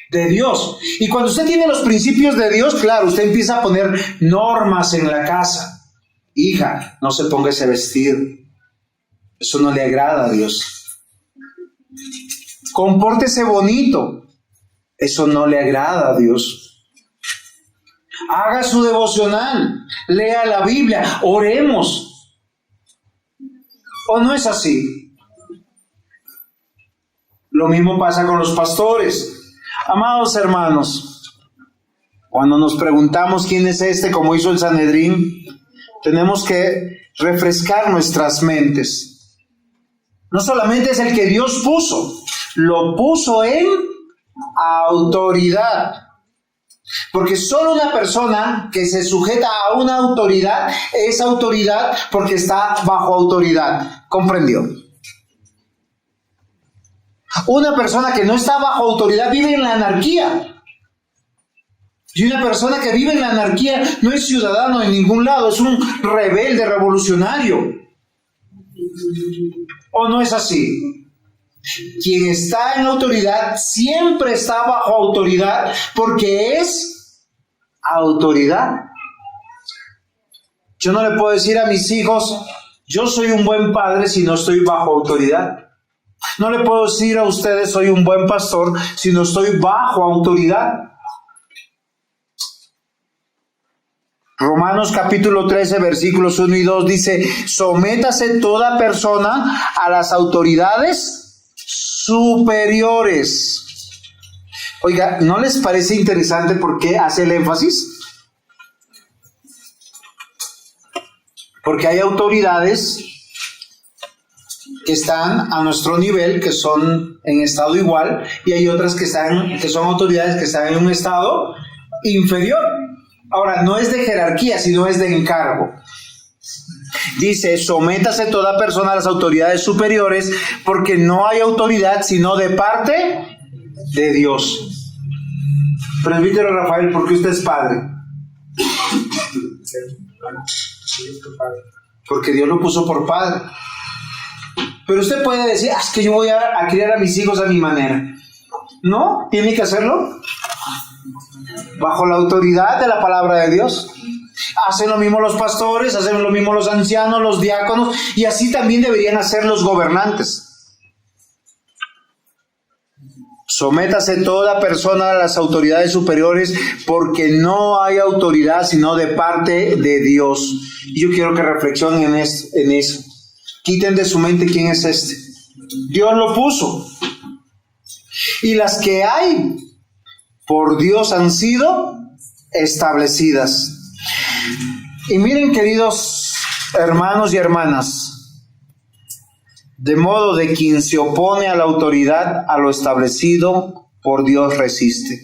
de Dios. Y cuando usted tiene los principios de Dios, claro, usted empieza a poner normas en la casa. Hija, no se ponga ese vestido, eso no le agrada a Dios. Compórtese bonito, eso no le agrada a Dios. Haga su devocional, lea la Biblia, oremos. ¿O no es así? Lo mismo pasa con los pastores. Amados hermanos, cuando nos preguntamos quién es este, como hizo el Sanedrín, tenemos que refrescar nuestras mentes. No solamente es el que Dios puso, lo puso en autoridad. Porque solo una persona que se sujeta a una autoridad es autoridad porque está bajo autoridad. ¿Comprendió? Una persona que no está bajo autoridad vive en la anarquía. Y una persona que vive en la anarquía no es ciudadano en ningún lado, es un rebelde revolucionario. ¿O no es así? Quien está en autoridad siempre está bajo autoridad porque es autoridad. Yo no le puedo decir a mis hijos: yo soy un buen padre, si no estoy bajo autoridad. No le puedo decir a ustedes: soy un buen pastor, si no estoy bajo autoridad. Romanos capítulo 13, versículos 1 y 2 dice: sométase toda persona a las autoridades superiores. Oiga, ¿no les parece interesante por qué hace el énfasis? Porque hay autoridades que están a nuestro nivel, que son en estado igual, y hay otras que son autoridades que están en un estado inferior. Ahora, no es de jerarquía, sino es de encargo. Dice: sométase toda persona a las autoridades superiores, porque no hay autoridad sino de parte de Dios. Presbítero Rafael, ¿por qué usted es padre? Porque Dios lo puso por padre. Pero usted puede decir: es que yo voy a criar a mis hijos a mi manera. No, tiene que hacerlo bajo la autoridad de la palabra de Dios. Hacen lo mismo los pastores, hacen lo mismo los ancianos, los diáconos, y así también deberían hacer los gobernantes. Sométase toda persona a las autoridades superiores, porque no hay autoridad sino de parte de Dios. Y yo quiero que reflexionen en eso. Quiten de su mente quién es este. Dios lo puso. Y las que hay por Dios han sido establecidas. Y miren, queridos hermanos y hermanas, de modo de quien se opone a la autoridad, a lo establecido por Dios resiste.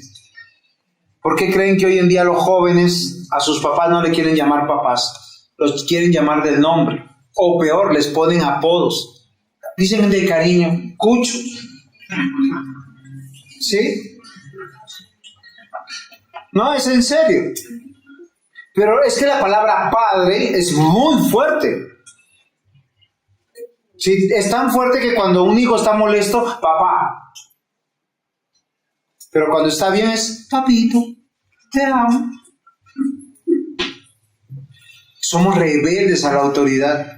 ¿Por qué creen que hoy en día los jóvenes a sus papás no le quieren llamar papás? Los quieren llamar del nombre. O peor, les ponen apodos. Dicen de cariño: Cucho. ¿Sí? No, es en serio. Pero es que la palabra padre es muy fuerte. Sí, es tan fuerte que cuando un hijo está molesto, papá. Pero cuando está bien es: papito, te amo. Somos rebeldes a la autoridad.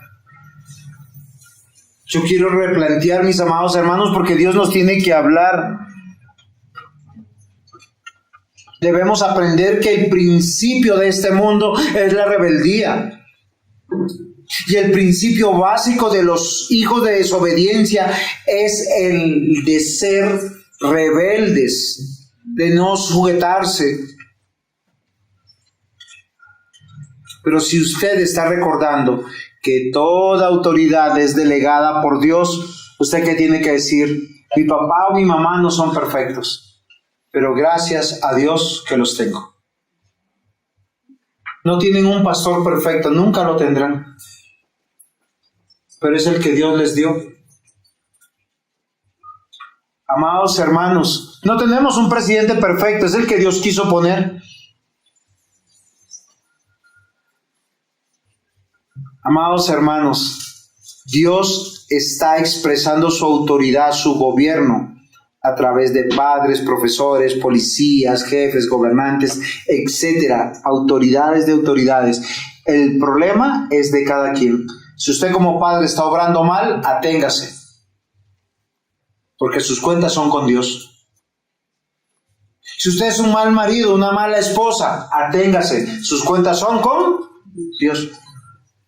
Yo quiero replantear, mis amados hermanos, porque Dios nos tiene que hablar. Debemos aprender que el principio de este mundo es la rebeldía. Y el principio básico de los hijos de desobediencia es el de ser rebeldes, de no sujetarse. Pero si usted está recordando que toda autoridad es delegada por Dios, ¿usted qué tiene que decir? Mi papá o mi mamá no son perfectos, pero gracias a Dios que los tengo. No tienen un pastor perfecto, nunca lo tendrán, pero es el que Dios les dio. Amados hermanos, no tenemos un presidente perfecto, es el que Dios quiso poner. Amados hermanos, Dios está expresando su autoridad, su gobierno, a través de padres, profesores, policías, jefes, gobernantes, etcétera, autoridades de autoridades. El problema es de cada quien. Si usted como padre está obrando mal, aténgase, porque sus cuentas son con Dios. Si usted es un mal marido, una mala esposa, aténgase, sus cuentas son con Dios.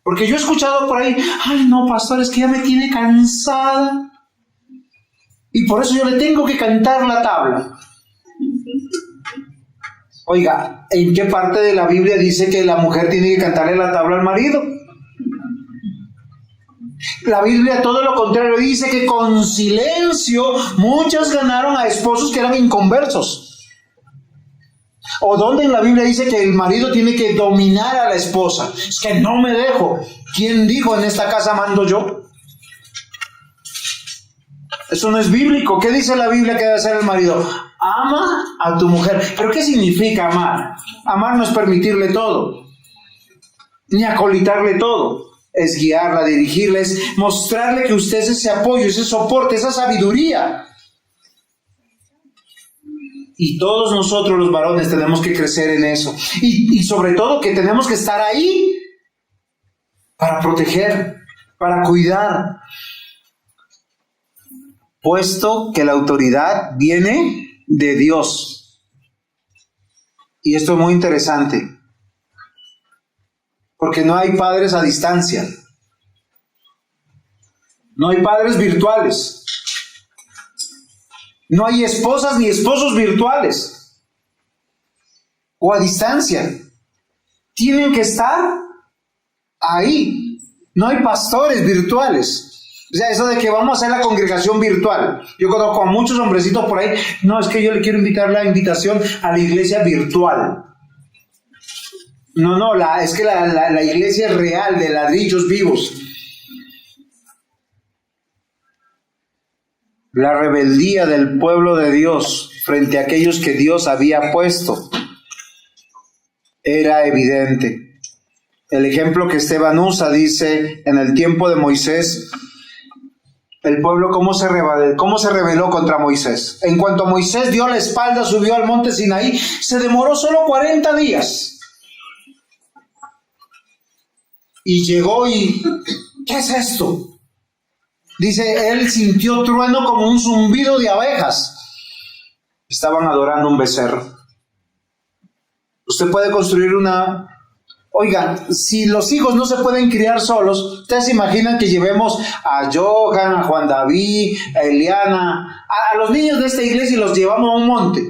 Porque yo he escuchado por ahí: ay no, pastor, es que ya me tiene cansada y por eso yo le tengo que cantar la tabla. Oiga, ¿en qué parte de la Biblia dice que la mujer tiene que cantarle la tabla al marido? La Biblia todo lo contrario dice que con silencio muchas ganaron a esposos que eran inconversos. ¿O dónde en la Biblia dice que el marido tiene que dominar a la esposa? Es que no me dejo. ¿Quién dijo en esta casa mando yo? Eso no es bíblico. ¿Qué dice la Biblia que debe hacer el marido? Ama a tu mujer. ¿Pero qué significa amar? Amar no es permitirle todo, ni acolitarle todo. Es guiarla, dirigirla, es mostrarle que usted es ese apoyo, ese soporte, esa sabiduría. Y todos nosotros los varones tenemos que crecer en eso. Y sobre todo que tenemos que estar ahí para proteger, para cuidar. Puesto que la autoridad viene de Dios. Y esto es muy interesante. porque no hay padres a distancia. No hay padres virtuales. No hay esposas ni esposos virtuales o a distancia. Tienen que estar ahí. No hay pastores virtuales. O sea, eso de que vamos a hacer la congregación virtual. Yo conozco a muchos hombrecitos por ahí. No, es que yo le quiero invitar la invitación a la iglesia virtual. No, es que la iglesia es real, de ladrillos vivos. La rebeldía del pueblo de Dios frente a aquellos que Dios había puesto era evidente. El ejemplo que Esteban usa dice, en el tiempo de Moisés, el pueblo cómo se rebeló contra Moisés. En cuanto Moisés dio la espalda, subió al monte Sinaí, se demoró solo 40 días. Y llegó y, ¿qué es esto? Dice, él sintió trueno como un zumbido de abejas. Estaban adorando un becerro. Usted puede construir una... Oiga, si los hijos no se pueden criar solos, ¿ustedes se imaginan que llevemos a Johan, a Juan David, a Eliana, a los niños de esta iglesia y los llevamos a un monte?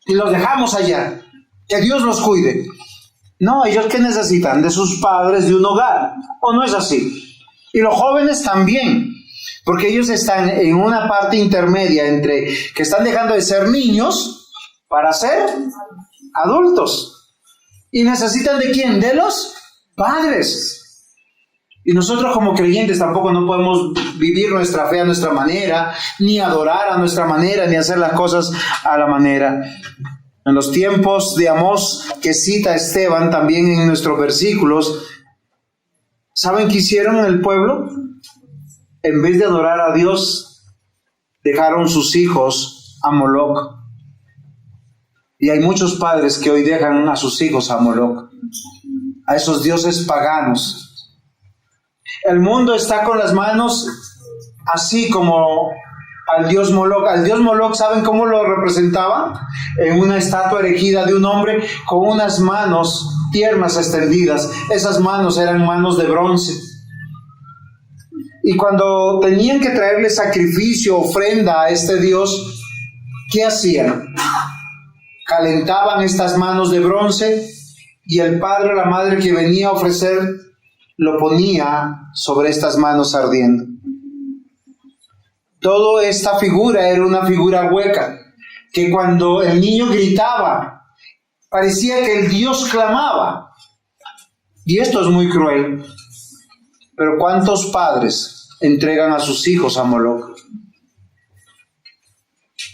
Y los dejamos allá. Que Dios los cuide. No, ellos ¿qué necesitan? De sus padres, de un hogar. ¿O no es así? Y los jóvenes también, porque ellos están en una parte intermedia entre que están dejando de ser niños para ser adultos. ¿Y necesitan de quién? De los padres. Y nosotros como creyentes tampoco no podemos vivir nuestra fe a nuestra manera, ni adorar a nuestra manera, ni hacer las cosas a la manera. En los tiempos de Amós que cita Esteban también en nuestros versículos, ¿saben qué hicieron en el pueblo? En vez de adorar a Dios, dejaron sus hijos a Moloc. Y hay muchos padres que hoy dejan a sus hijos a Moloc, a esos dioses paganos. El mundo está con las manos así como al dios Moloc. Al dios Moloc, ¿saben cómo lo representaba? En una estatua erigida de un hombre con unas manos tiernas extendidas. Esas manos eran manos de bronce. Y cuando tenían que traerle sacrificio, ofrenda a este dios, ¿qué hacían? Calentaban estas manos de bronce y el padre o la madre que venía a ofrecer lo ponía sobre estas manos ardiendo. Toda esta figura era una figura hueca, que cuando el niño gritaba, parecía que el Dios clamaba. Y esto es muy cruel. Pero ¿cuántos padres entregan a sus hijos a Moloc?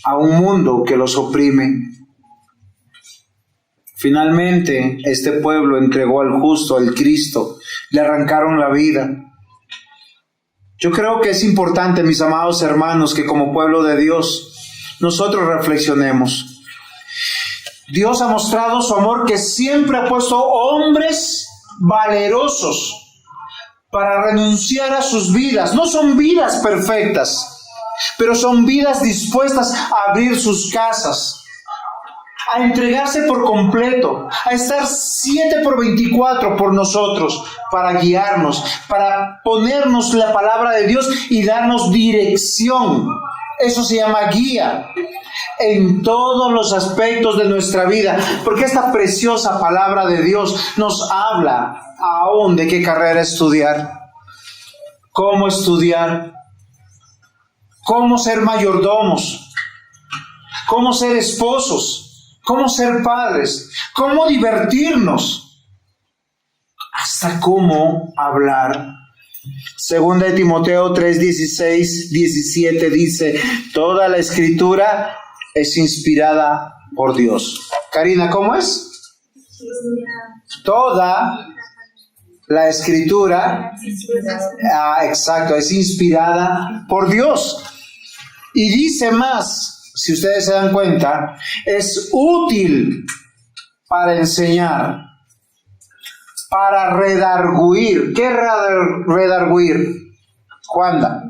A un mundo que los oprime. Finalmente, este pueblo entregó al justo, al Cristo, le arrancaron la vida. Yo creo que es importante, mis amados hermanos, que como pueblo de Dios, nosotros reflexionemos. Dios ha mostrado su amor, que siempre ha puesto hombres valerosos para renunciar a sus vidas. No son vidas perfectas, pero son vidas dispuestas a abrir sus casas, a entregarse por completo, a estar 7/24 por nosotros, para guiarnos, para ponernos la palabra de Dios y darnos dirección. Eso se llama guía en todos los aspectos de nuestra vida, porque esta preciosa palabra de Dios nos habla aún de qué carrera estudiar, cómo ser mayordomos, cómo ser esposos, cómo ser padres, cómo divertirnos, hasta cómo hablar. Segunda de Timoteo 3:16-17 dice, toda la escritura es inspirada por Dios. Karina, ¿cómo es? Toda la escritura, exacto, es inspirada por Dios. Y dice más, si ustedes se dan cuenta, es útil para enseñar, para redarguir. ¿Qué es redarguir? Juanda.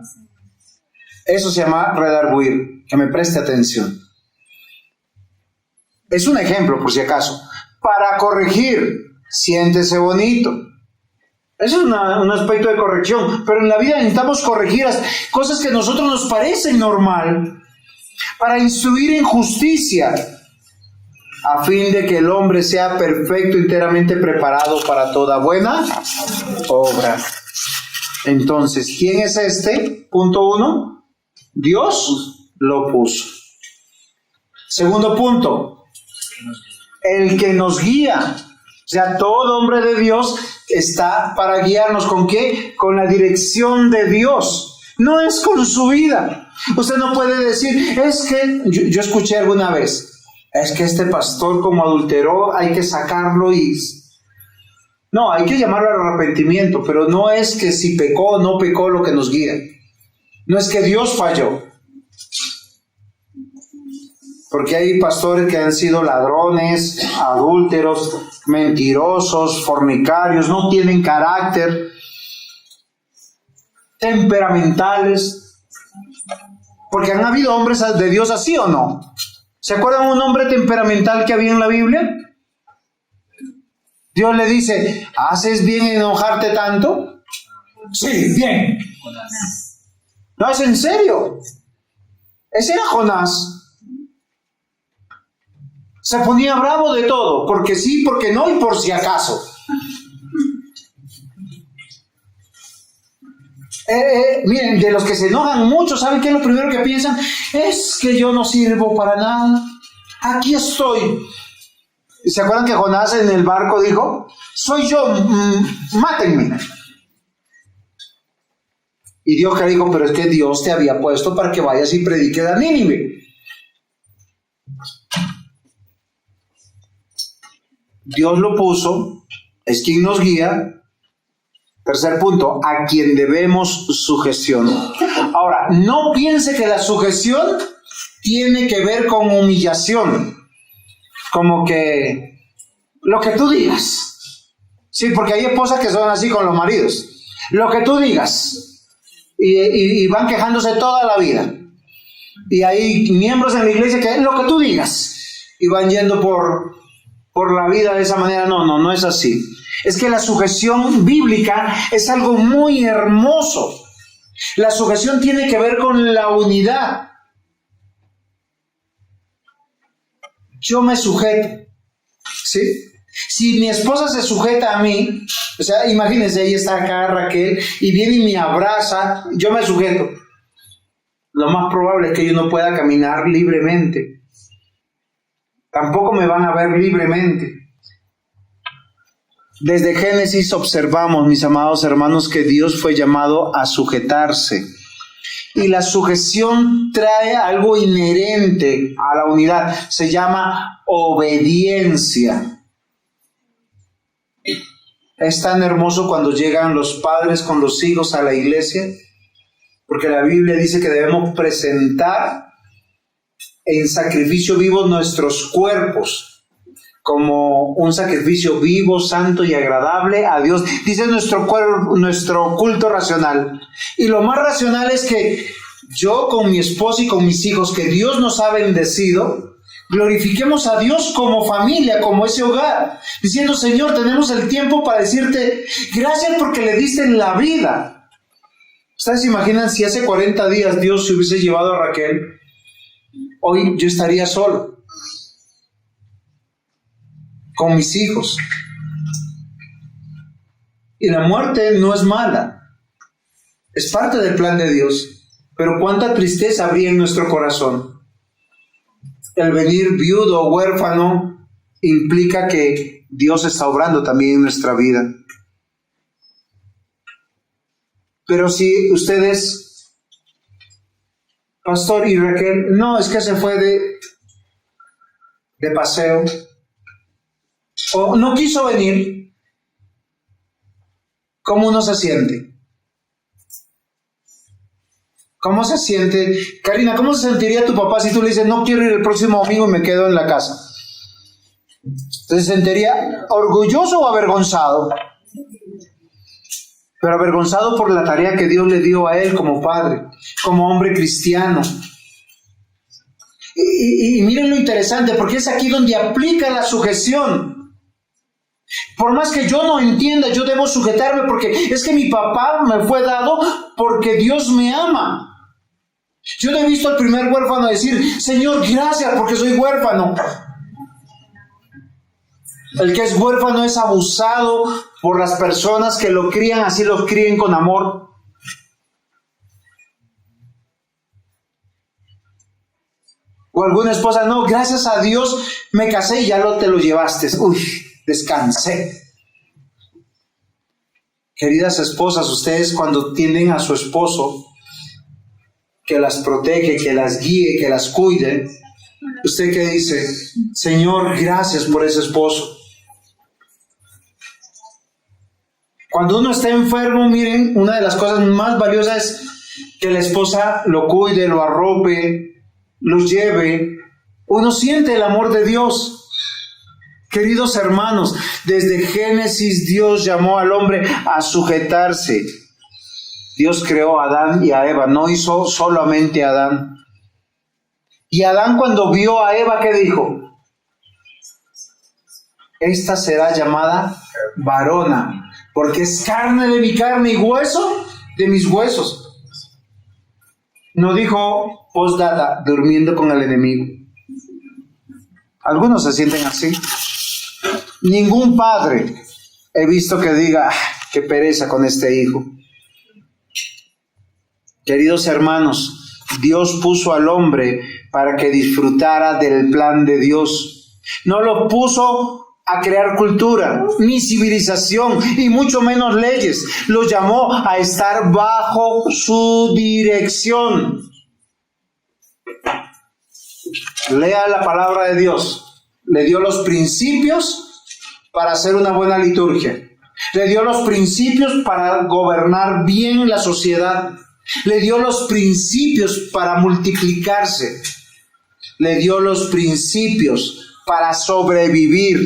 Eso se llama redarguir. Que me preste atención. Es un ejemplo, por si acaso. Para corregir, siéntese bonito. Eso es un aspecto de corrección, pero en la vida necesitamos corregir las cosas que a nosotros nos parecen normal para instruir en justicia, a fin de que el hombre sea perfecto, enteramente preparado para toda buena obra. Entonces, ¿quién es este? Punto 1. Dios lo puso. Segundo punto, el que nos guía. O sea, todo hombre de Dios está para guiarnos. ¿Con qué? Con la dirección de Dios. No es con su vida. Usted no puede decir, es que, yo escuché alguna vez, es que este pastor como adulteró, hay que sacarlo y... No, hay que llamarlo al arrepentimiento, pero no es que si pecó o no pecó lo que nos guía. No es que Dios falló. Porque hay pastores que han sido ladrones, adúlteros, mentirosos, fornicarios, no tienen carácter, temperamentales. Porque han habido hombres de Dios así o no. ¿Se acuerdan un hombre temperamental que había en la Biblia? Dios le dice, ¿haces bien en enojarte tanto? Sí, bien. No, es en serio. Ese era Jonás. Se ponía bravo de todo, porque sí, porque no y por si acaso. Miren, de los que se enojan mucho, ¿saben qué es lo primero que piensan? Es que yo no sirvo para nada. Aquí estoy. ¿Se acuerdan que Jonás en el barco dijo? Soy yo, mátenme. Y Dios que dijo, pero es que Dios te había puesto para que vayas y prediques a Nínive. Dios lo puso, es quien nos guía. Tercer punto, a quien debemos sujeción. Ahora, no piense que la sujeción tiene que ver con humillación. Como que lo que tú digas. Sí, porque hay esposas que son así con los maridos. Lo que tú digas. Y van quejándose toda la vida. Y hay miembros en la iglesia que es lo que tú digas. Y van yendo por la vida de esa manera. No es así. Es que la sujeción bíblica es algo muy hermoso. La sujeción tiene que ver con la unidad. Yo me sujeto, ¿sí? Si mi esposa se sujeta a mí, o sea, imagínense, ella está acá, Raquel, y viene y me abraza, yo me sujeto. Lo más probable es que yo no pueda caminar libremente. Tampoco me van a ver libremente. Desde Génesis observamos, mis amados hermanos, que Dios fue llamado a sujetarse. Y la sujeción trae algo inherente a la unidad. Se llama obediencia. Es tan hermoso cuando llegan los padres con los hijos a la iglesia, porque la Biblia dice que debemos presentar en sacrificio vivo nuestros cuerpos como un sacrificio vivo, santo y agradable a Dios. Dice nuestro culto racional. Y lo más racional es que yo con mi esposa y con mis hijos, que Dios nos ha bendecido, glorifiquemos a Dios como familia, como ese hogar, diciendo, Señor, tenemos el tiempo para decirte, gracias porque le diste en la vida. ¿Ustedes se imaginan si hace 40 días Dios se hubiese llevado a Raquel? Hoy yo estaría solo con mis hijos. Y la muerte no es mala, es parte del plan de Dios, pero cuánta tristeza habría en nuestro corazón. El venir viudo o huérfano implica que Dios está obrando también en nuestra vida. Pero si ustedes, Pastor y Raquel, no, es que se fue de paseo, o no quiso venir, ¿cómo uno se siente? ¿Cómo se siente? Karina, ¿cómo se sentiría tu papá si tú le dices, no quiero ir el próximo domingo y me quedo en la casa? ¿Se sentiría orgulloso o avergonzado? Pero avergonzado por la tarea que Dios le dio a él como padre, como hombre cristiano. Y miren lo interesante, porque es aquí donde aplica la sujeción. Por más que yo no entienda, yo debo sujetarme porque es que mi papá me fue dado porque Dios me ama. Yo no he visto al primer huérfano decir, Señor, gracias porque soy huérfano. El que es huérfano es abusado por las personas que lo crían, así lo críen con amor. O alguna esposa, no, gracias a Dios me casé y ya te lo llevaste. Uy, descansé. Queridas esposas, ustedes cuando tienen a su esposo que las protege, que las guíe, que las cuide, ¿usted qué dice? Señor, gracias por ese esposo. Cuando uno está enfermo, miren, una de las cosas más valiosas es que la esposa lo cuide, lo arrope, lo lleve. Uno siente el amor de Dios. Queridos hermanos, desde Génesis Dios llamó al hombre a sujetarse. Dios creó a Adán y a Eva, no hizo solamente a Adán. Y Adán cuando vio a Eva, ¿qué dijo? Esta será llamada varona, porque es carne de mi carne y hueso de mis huesos. No dijo postdata, durmiendo con el enemigo. Algunos se sienten así. Ningún padre he visto que diga, qué pereza con este hijo. Queridos hermanos, Dios puso al hombre para que disfrutara del plan de Dios. No lo puso a crear cultura, ni civilización, y mucho menos leyes. Lo llamó a estar bajo su dirección. Lea la palabra de Dios. Le dio los principios para hacer una buena liturgia. Le dio los principios para gobernar bien la sociedad. Le dio los principios para multiplicarse. Le dio los principios para sobrevivir.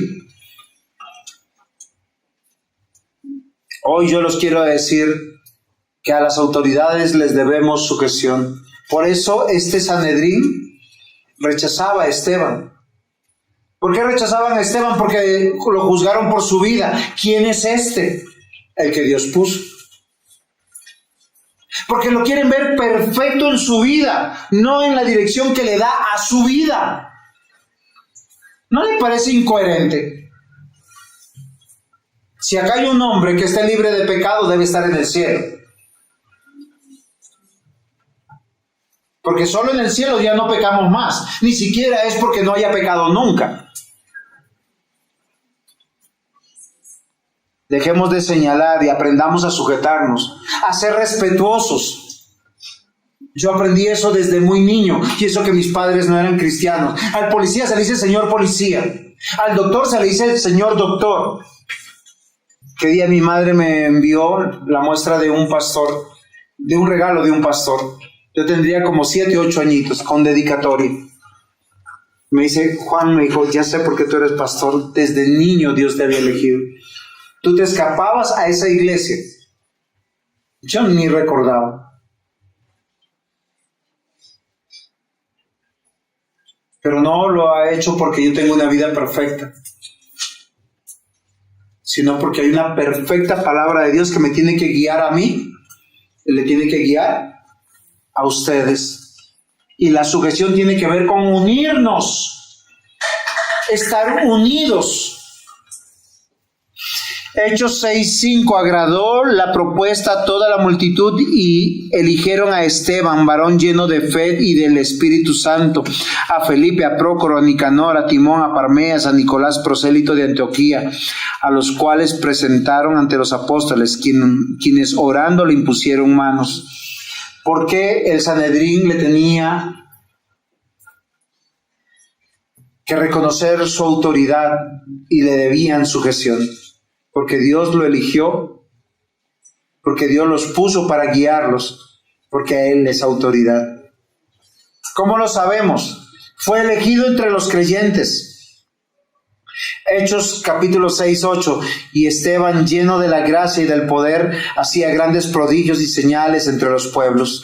Hoy yo los quiero decir que a las autoridades les debemos sujeción. Por eso este Sanedrín rechazaba a Esteban. ¿Por qué rechazaban a Esteban? Porque lo juzgaron por su vida. ¿Quién es este? El que Dios puso. Porque lo quieren ver perfecto en su vida, no en la dirección que le da a su vida. ¿No le parece incoherente? Si acá hay un hombre que esté libre de pecado, debe estar en el cielo. Porque solo en el cielo ya no pecamos más. Ni siquiera es porque no haya pecado nunca. Dejemos de señalar y aprendamos a sujetarnos, a ser respetuosos. Yo aprendí eso desde muy niño, y eso que mis padres no eran cristianos. Al policía se le dice señor policía, al doctor se le dice señor doctor. Que día mi madre me envió la muestra de un pastor, de un regalo de un pastor. Yo tendría como 7, 8 añitos, con dedicatoria. Me dice, Juan, me dijo, ya sé por qué tú eres pastor, desde niño Dios te había elegido. Tú te escapabas a esa iglesia. Yo ni recordaba. Pero no lo ha hecho porque yo tengo una vida perfecta, sino porque hay una perfecta palabra de Dios que me tiene que guiar a mí, le tiene que guiar a ustedes. Y la sujeción tiene que ver con unirnos, estar unidos. Hechos 6:5, agradó la propuesta a toda la multitud y eligieron a Esteban, varón lleno de fe y del Espíritu Santo, a Felipe, a Prócoro, a Nicanor, a Timón, a Parmenas, a Nicolás, prosélito de Antioquía, a los cuales presentaron ante los apóstoles, quienes orando le impusieron manos. ¿Por qué el Sanedrín le tenía que reconocer su autoridad y le debían sujeción? Porque Dios lo eligió, porque Dios los puso para guiarlos, porque a Él es autoridad. ¿Cómo lo sabemos? Fue elegido entre los creyentes. Hechos capítulo 6:8, y Esteban, lleno de la gracia y del poder, hacía grandes prodigios y señales entre los pueblos.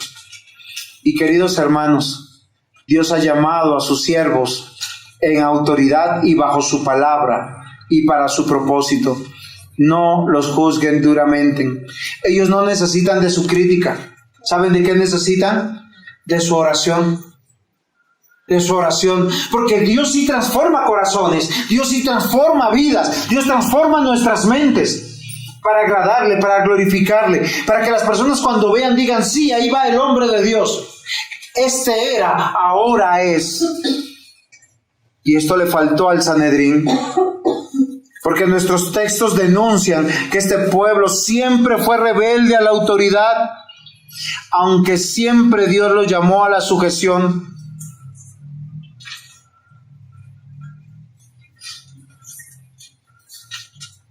Y queridos hermanos, Dios ha llamado a sus siervos en autoridad y bajo su palabra y para su propósito. No los juzguen duramente. Ellos no necesitan de su crítica. ¿Saben de qué necesitan? De su oración. De su oración. Porque Dios sí transforma corazones. Dios sí transforma vidas. Dios transforma nuestras mentes. Para agradarle, para glorificarle. Para que las personas cuando vean digan, sí, ahí va el hombre de Dios. Este era, ahora es. Y esto le faltó al Sanedrín. Porque nuestros textos denuncian que este pueblo siempre fue rebelde a la autoridad, aunque siempre Dios lo llamó a la sujeción.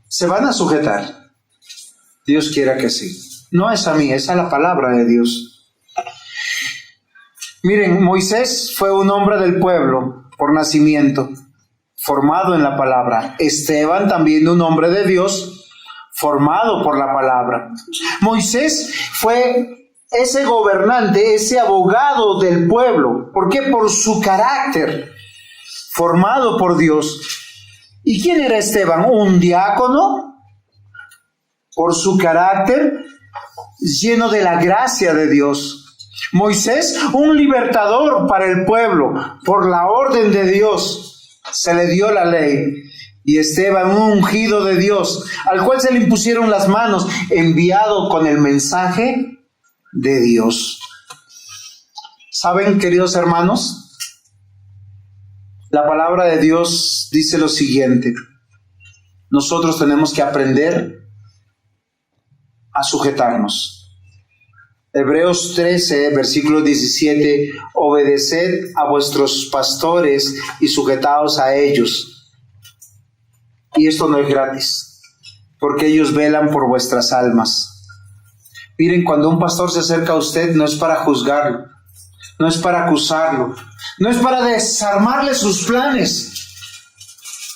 Se van a sujetar. Dios quiera que sí. No es a mí, es a la palabra de Dios. Miren, Moisés fue un hombre del pueblo por nacimiento, formado en la palabra. Esteban también un hombre de Dios, formado por la palabra. Moisés fue ese gobernante, ese abogado del pueblo. ¿Por qué? Por su carácter, formado por Dios. ¿Y quién era Esteban? Un diácono, por su carácter, lleno de la gracia de Dios. Moisés, un libertador para el pueblo, por la orden de Dios, se le dio la ley. Y Esteban, un ungido de Dios, al cual se le impusieron las manos, enviado con el mensaje de Dios. ¿Saben, queridos hermanos? La palabra de Dios dice lo siguiente: nosotros tenemos que aprender a sujetarnos. Hebreos 13, versículo 17, obedeced a vuestros pastores y sujetaos a ellos. Y esto no es gratis, porque ellos velan por vuestras almas. Miren, cuando un pastor se acerca a usted, no es para juzgarlo, no es para acusarlo, no es para desarmarle sus planes.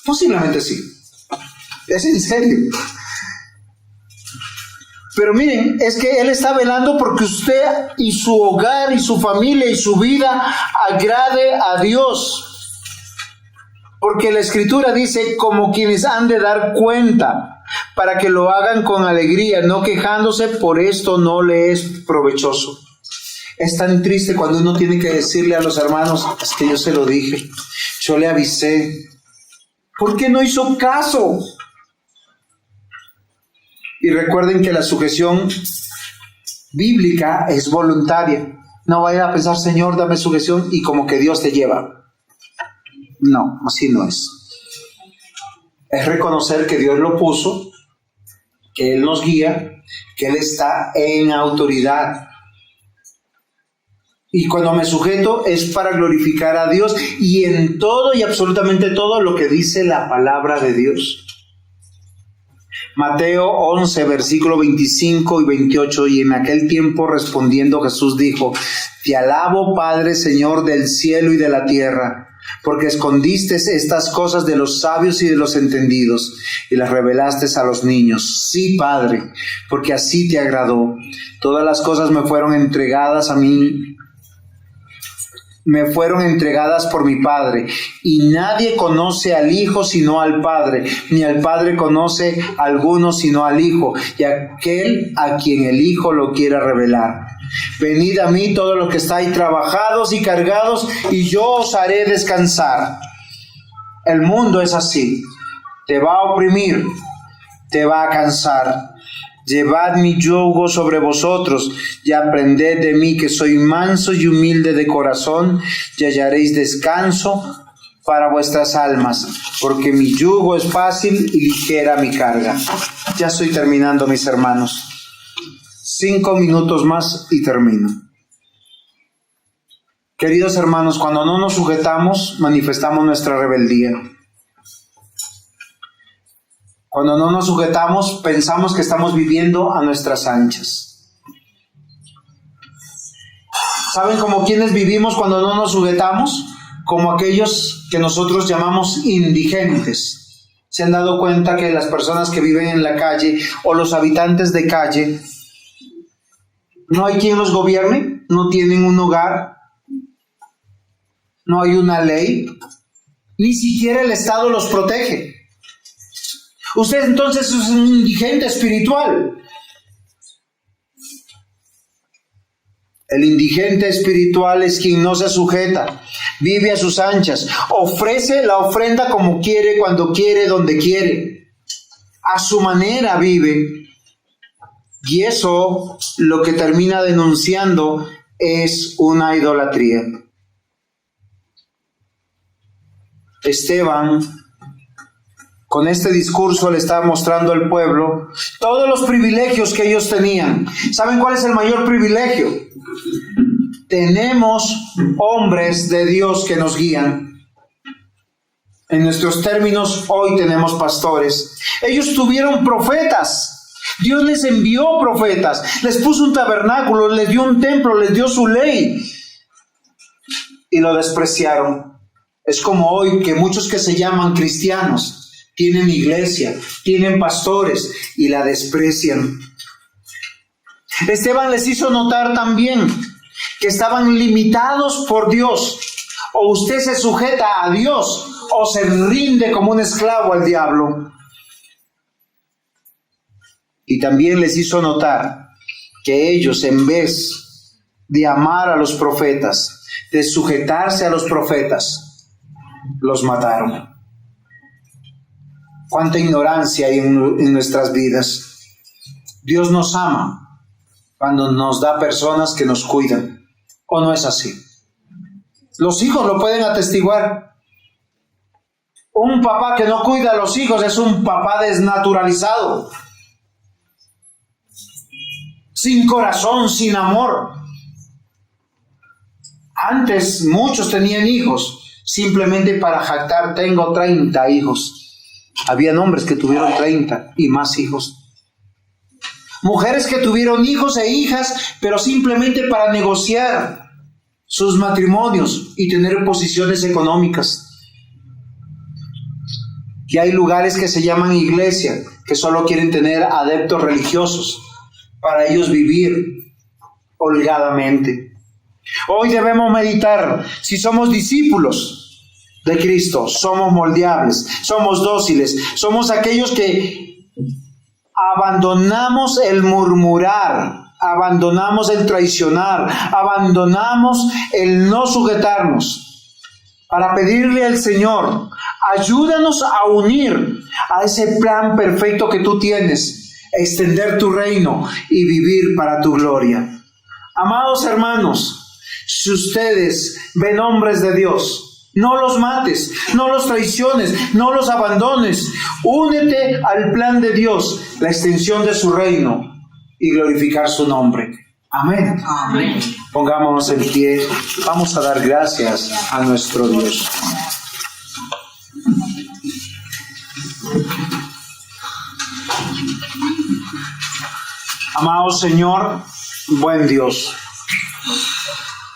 Posiblemente sí, es en serio. Pero miren, es que Él está velando porque usted y su hogar y su familia y su vida agrade a Dios. Porque la Escritura dice, como quienes han de dar cuenta, para que lo hagan con alegría, no quejándose, por esto no le es provechoso. Es tan triste cuando uno tiene que decirle a los hermanos, es que yo se lo dije, yo le avisé. ¿Por qué no hizo caso? Y recuerden que la sujeción bíblica es voluntaria. No vayan a pensar, Señor, dame sujeción y como que Dios te lleva. No, así no es. Es reconocer que Dios lo puso, que Él nos guía, que Él está en autoridad. Y cuando me sujeto es para glorificar a Dios y en todo y absolutamente todo lo que dice la palabra de Dios. Mateo 11, versículo 25 y 28, y en aquel tiempo respondiendo Jesús dijo, te alabo, Padre, Señor del cielo y de la tierra, porque escondiste estas cosas de los sabios y de los entendidos, y las revelaste a los niños. Sí, Padre, porque así te agradó. Todas las cosas me fueron entregadas a mí, me fueron entregadas por mi Padre, y nadie conoce al Hijo sino al Padre, ni al Padre conoce a alguno sino al Hijo, y aquel a quien el Hijo lo quiera revelar. Venid a mí todos los que estáis trabajados y cargados, y yo os haré descansar. El mundo es así, te va a oprimir, te va a cansar. Llevad mi yugo sobre vosotros y aprended de mí, que soy manso y humilde de corazón, y hallaréis descanso para vuestras almas, porque mi yugo es fácil y ligera mi carga. Ya estoy terminando, mis hermanos. 5 minutos más y termino. Queridos hermanos, cuando no nos sujetamos, manifestamos nuestra rebeldía. Cuando no nos sujetamos, pensamos que estamos viviendo a nuestras anchas. ¿Saben cómo quienes vivimos cuando no nos sujetamos? Como aquellos que nosotros llamamos indigentes. ¿Se han dado cuenta que las personas que viven en la calle o los habitantes de calle, no hay quien los gobierne? No tienen un hogar, no hay una ley, ni siquiera el Estado los protege. Usted entonces es un indigente espiritual. El indigente espiritual es quien no se sujeta, vive a sus anchas, ofrece la ofrenda como quiere, cuando quiere, donde quiere. A su manera vive. Y eso lo que termina denunciando es una idolatría. Esteban, con este discurso, le estaba mostrando al pueblo todos los privilegios que ellos tenían. ¿Saben cuál es el mayor privilegio? Tenemos hombres de Dios que nos guían. En nuestros términos, hoy tenemos pastores. Ellos tuvieron profetas. Dios les envió profetas, les puso un tabernáculo, les dio un templo, les dio su ley y lo despreciaron. Es como hoy que muchos que se llaman cristianos tienen iglesia, tienen pastores y la desprecian. Esteban les hizo notar también que estaban limitados por Dios. O usted se sujeta a Dios o se rinde como un esclavo al diablo. Y también les hizo notar que ellos, en vez de amar a los profetas, de sujetarse a los profetas, los mataron. Cuánta ignorancia hay en nuestras vidas. Dios nos ama cuando nos da personas que nos cuidan. ¿O no es así? Los hijos lo pueden atestiguar. Un papá que no cuida a los hijos es un papá desnaturalizado, sin corazón, sin amor. Antes muchos tenían hijos simplemente para jactar. Tengo 30 hijos. Habían hombres que tuvieron 30 y más hijos. Mujeres que tuvieron hijos e hijas, pero simplemente para negociar sus matrimonios y tener posiciones económicas. Y hay lugares que se llaman iglesia, que solo quieren tener adeptos religiosos para ellos vivir holgadamente. Hoy debemos meditar si somos discípulos de Cristo, somos moldeables, somos dóciles, somos aquellos que abandonamos el murmurar, abandonamos el traicionar, abandonamos el no sujetarnos, para pedirle al Señor, ayúdanos a unir a ese plan perfecto que tú tienes, extender tu reino y vivir para tu gloria. Amados hermanos, si ustedes ven hombres de Dios, no los mates, no los traiciones, no los abandones. Únete al plan de Dios, la extensión de su reino y glorificar su nombre. Amén. Amén. Pongámonos en pie. Vamos a dar gracias a nuestro Dios. Amado Señor, buen Dios,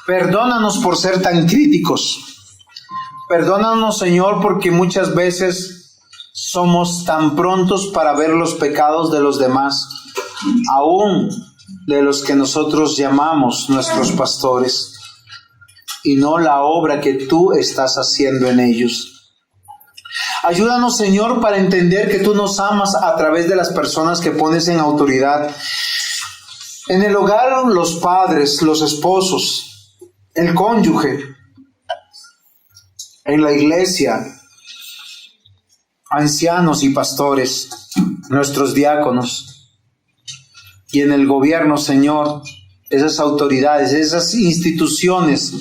perdónanos por ser tan críticos. Perdónanos, Señor, porque muchas veces somos tan prontos para ver los pecados de los demás, aún de los que nosotros llamamos nuestros pastores, y no la obra que tú estás haciendo en ellos. Ayúdanos, Señor, para entender que tú nos amas a través de las personas que pones en autoridad. En el hogar, los padres, los esposos, el cónyuge. En la iglesia, ancianos y pastores, nuestros diáconos. Y en el gobierno, Señor, esas autoridades, esas instituciones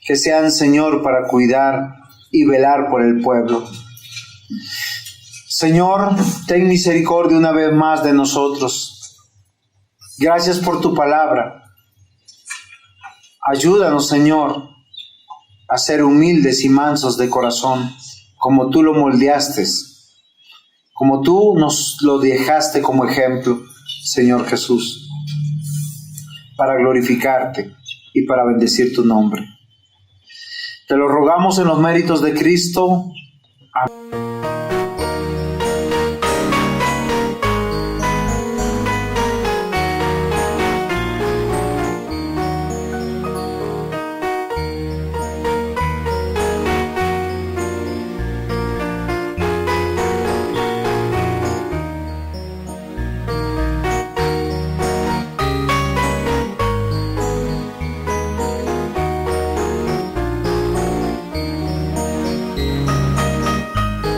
que sean, Señor, para cuidar y velar por el pueblo. Señor, ten misericordia una vez más de nosotros. Gracias por tu palabra. Ayúdanos, Señor, a ser humildes y mansos de corazón, como tú lo moldeaste, como tú nos lo dejaste como ejemplo, Señor Jesús, para glorificarte y para bendecir tu nombre. Te lo rogamos en los méritos de Cristo,